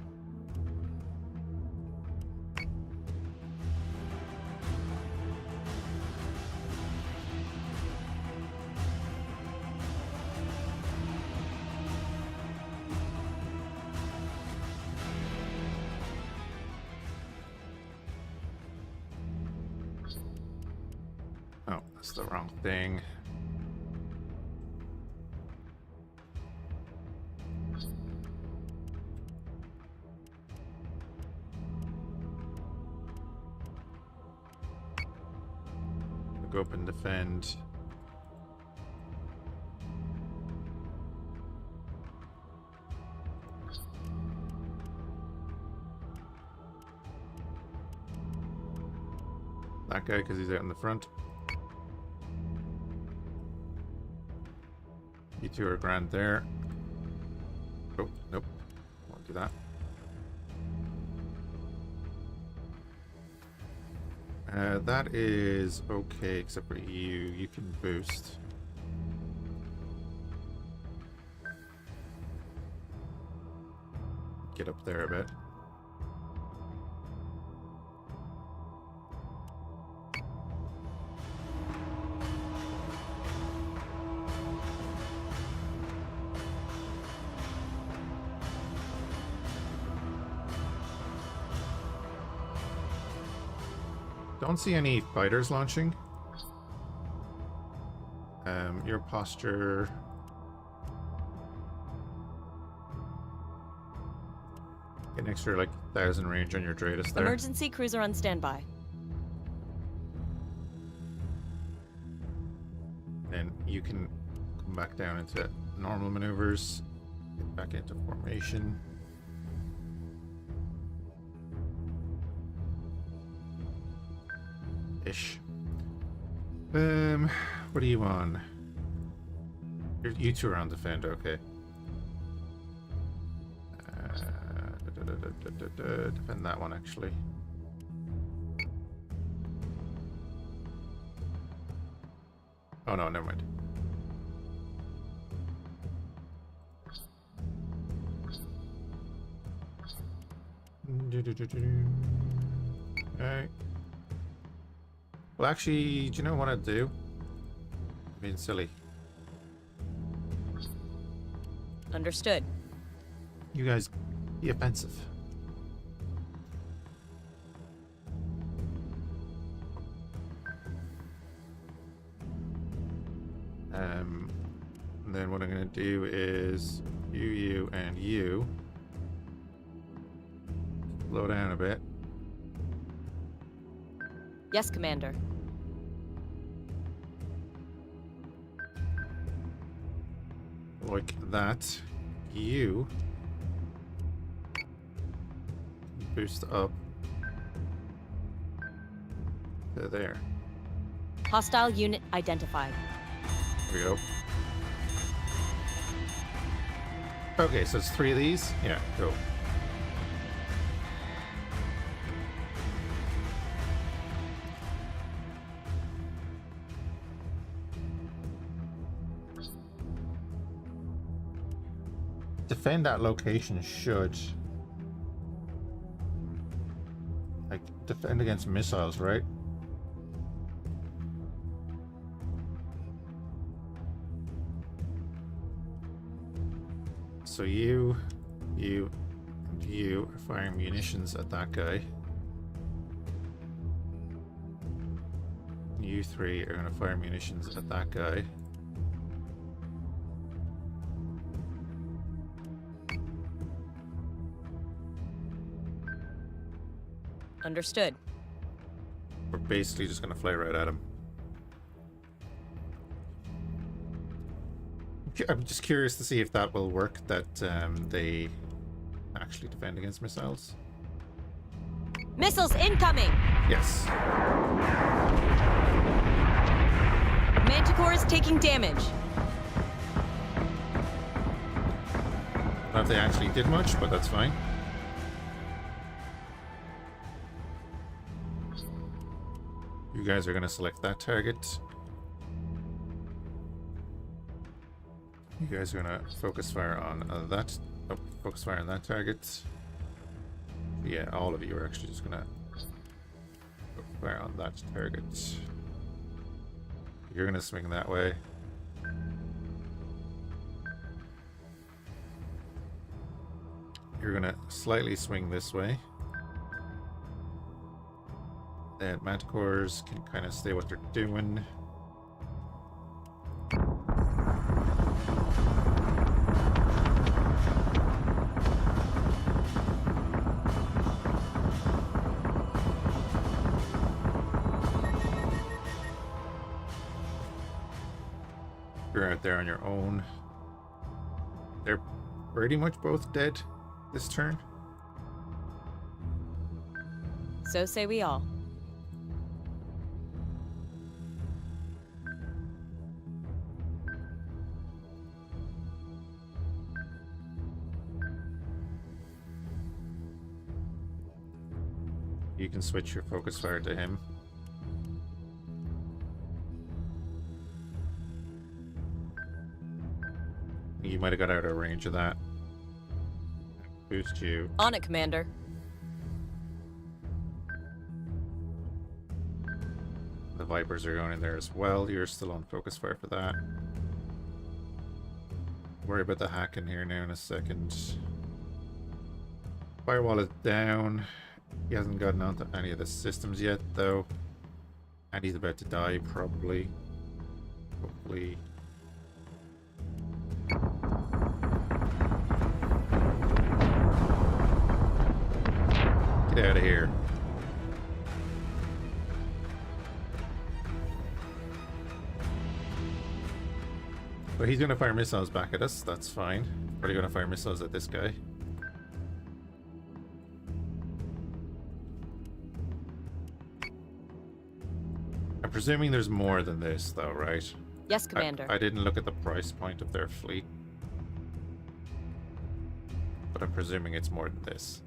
Oh, that's the wrong thing. Go up and defend. That guy, because he's out in the front. You two are grand there. Oh, nope. Won't do that. That is okay, except for you. You can boost. Get up there a bit. Don't see any fighters launching. Your posture. Get an extra like 1,000 range on your Dratus there. Emergency cruiser on standby. Then you can come back down into normal maneuvers. Get back into formation. Ish. What are you on? You two are on defend, okay. Defend that one, actually. Oh no, never mind. Alright. Well, actually, do you know what I'd do? I'm being silly. Understood. You guys be offensive. And then what I'm going to do is you, and you. Slow down a bit. Yes, Commander. Like that. You boost up to there. Hostile unit identified. There we go. Okay, so it's 3 of these? Yeah, cool. Defend that location should like defend against missiles, right? So you, and you are firing munitions at that guy. You three are going to fire munitions at that guy. Understood. We're basically just going to fly right at him. I'm just curious to see if that will work, that they actually defend against missiles. Missiles incoming! Yes. Manticore is taking damage. I don't know if they actually did much, but that's fine. You guys are going to select that target. You guys are going to focus fire on that. Oh, focus fire on that target. Yeah, all of you are actually just going to focus fire on that target. You're going to swing that way. You're going to slightly swing this way. Then Manticores can kind of stay what they're doing. Viper out there on your own. They're pretty much both dead this turn. So say we all. You can switch your focus fire to him. You might have got out of range of that. Boost you. On it, Commander. The Vipers are going in there as well. You're still on focus fire for that. Worry about the hack in here now in a second. Firewall is down. He hasn't gotten onto any of the systems yet, though. And he's about to die, probably. Hopefully. Get out of here. But he's going to fire missiles back at us. That's fine. Probably going to fire missiles at this guy. I'm presuming there's more than this, though, right? Yes, Commander. I didn't look at the price point of their fleet. But I'm presuming it's more than this.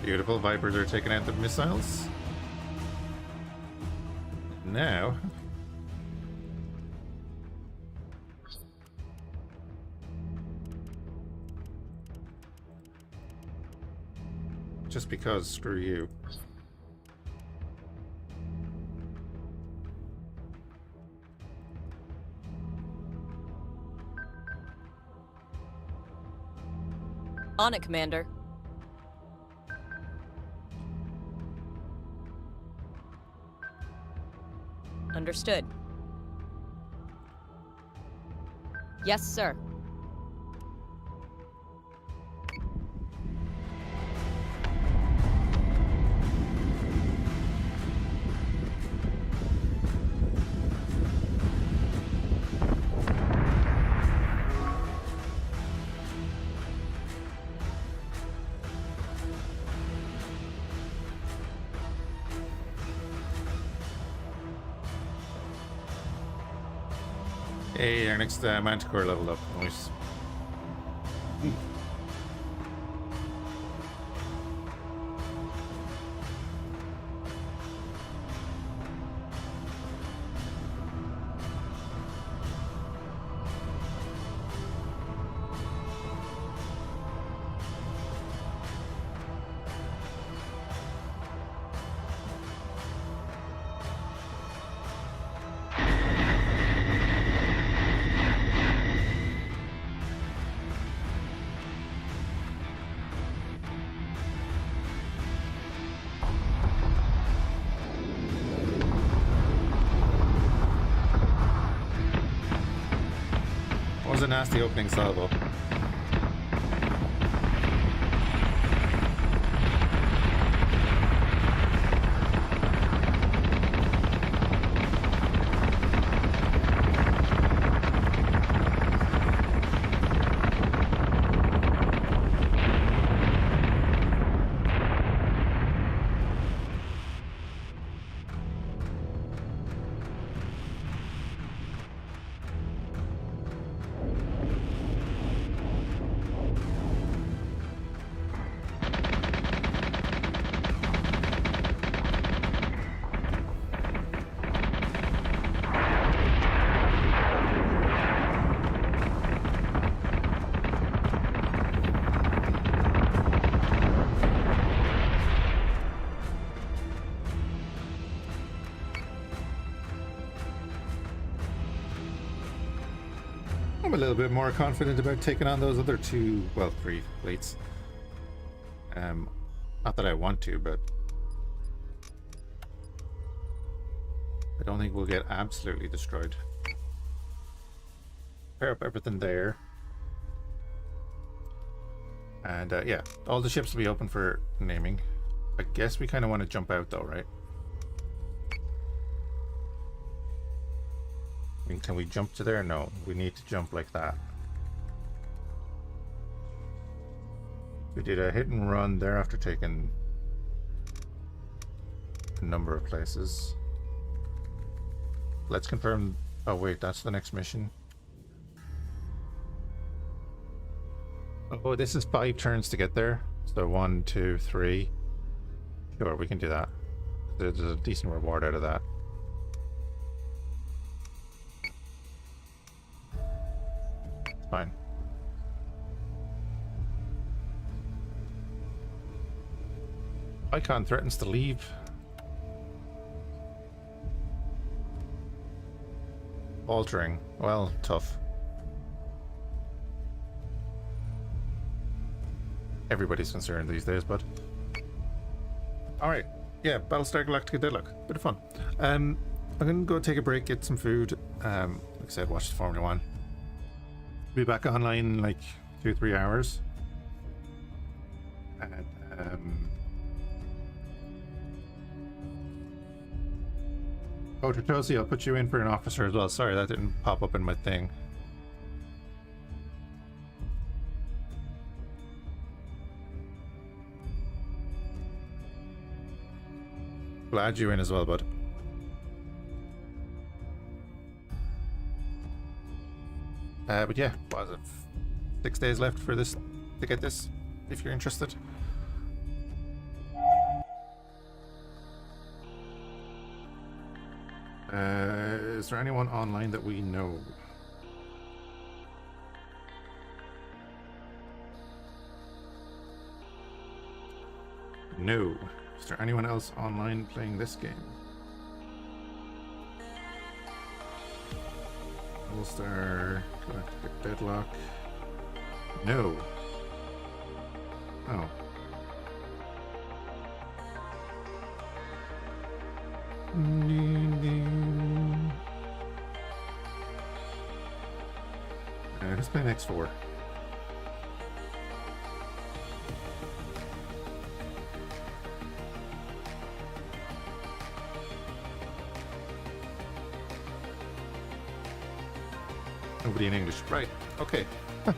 Beautiful. Vipers are taking out the missiles. Now... just because, screw you. On it, Commander. Understood. Yes, sir. Hey, our next Manticore leveled up. Nice. Was a nasty opening salvo. I'm a little bit more confident about taking on those other two, well, 3 fleets. Not that I want to, but I don't think we'll get absolutely destroyed. Pair up everything there. And yeah, all the ships will be open for naming. I guess we kind of want to jump out though, right? I mean, can we jump to there? No, we need to jump like that. We did a hit and run there after taking a number of places. Let's confirm. Oh wait, that's the next mission. Oh, this is 5 turns to get there. So 1, 2, 3. Sure, we can do that. There's a decent reward out of that. Fine. Icon threatens to leave. Altering. Well, tough. Everybody's concerned these days, but alright. Yeah, Battlestar Galactica Deadlock. Bit of fun. I'm gonna go take a break, get some food. Like I said, watch the Formula 1. Be back online in like 2-3 hours. And oh, Tritosi, I'll put you in for an officer as well. Sorry, that didn't pop up in my thing. Glad you in as well, bud. But yeah, what was it? 6 days left for this to get this, if you're interested. Is there anyone online that we know? No. Is there anyone else online playing this game? Battlestar Galactica Deadlock. No. Oh. Who's playing X4? Nobody in English. Right. Okay. I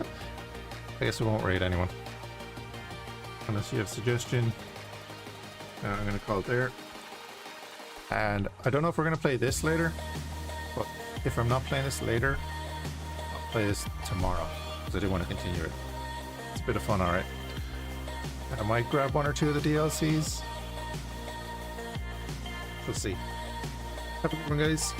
guess we won't raid anyone. Unless you have a suggestion. I'm going to call it there. And I don't know if we're going to play this later. But if I'm not playing this later, I'll play this tomorrow. Because I do want to continue it. It's a bit of fun, alright. I might grab 1 or 2 of the DLCs. We'll see. Have a good one, guys.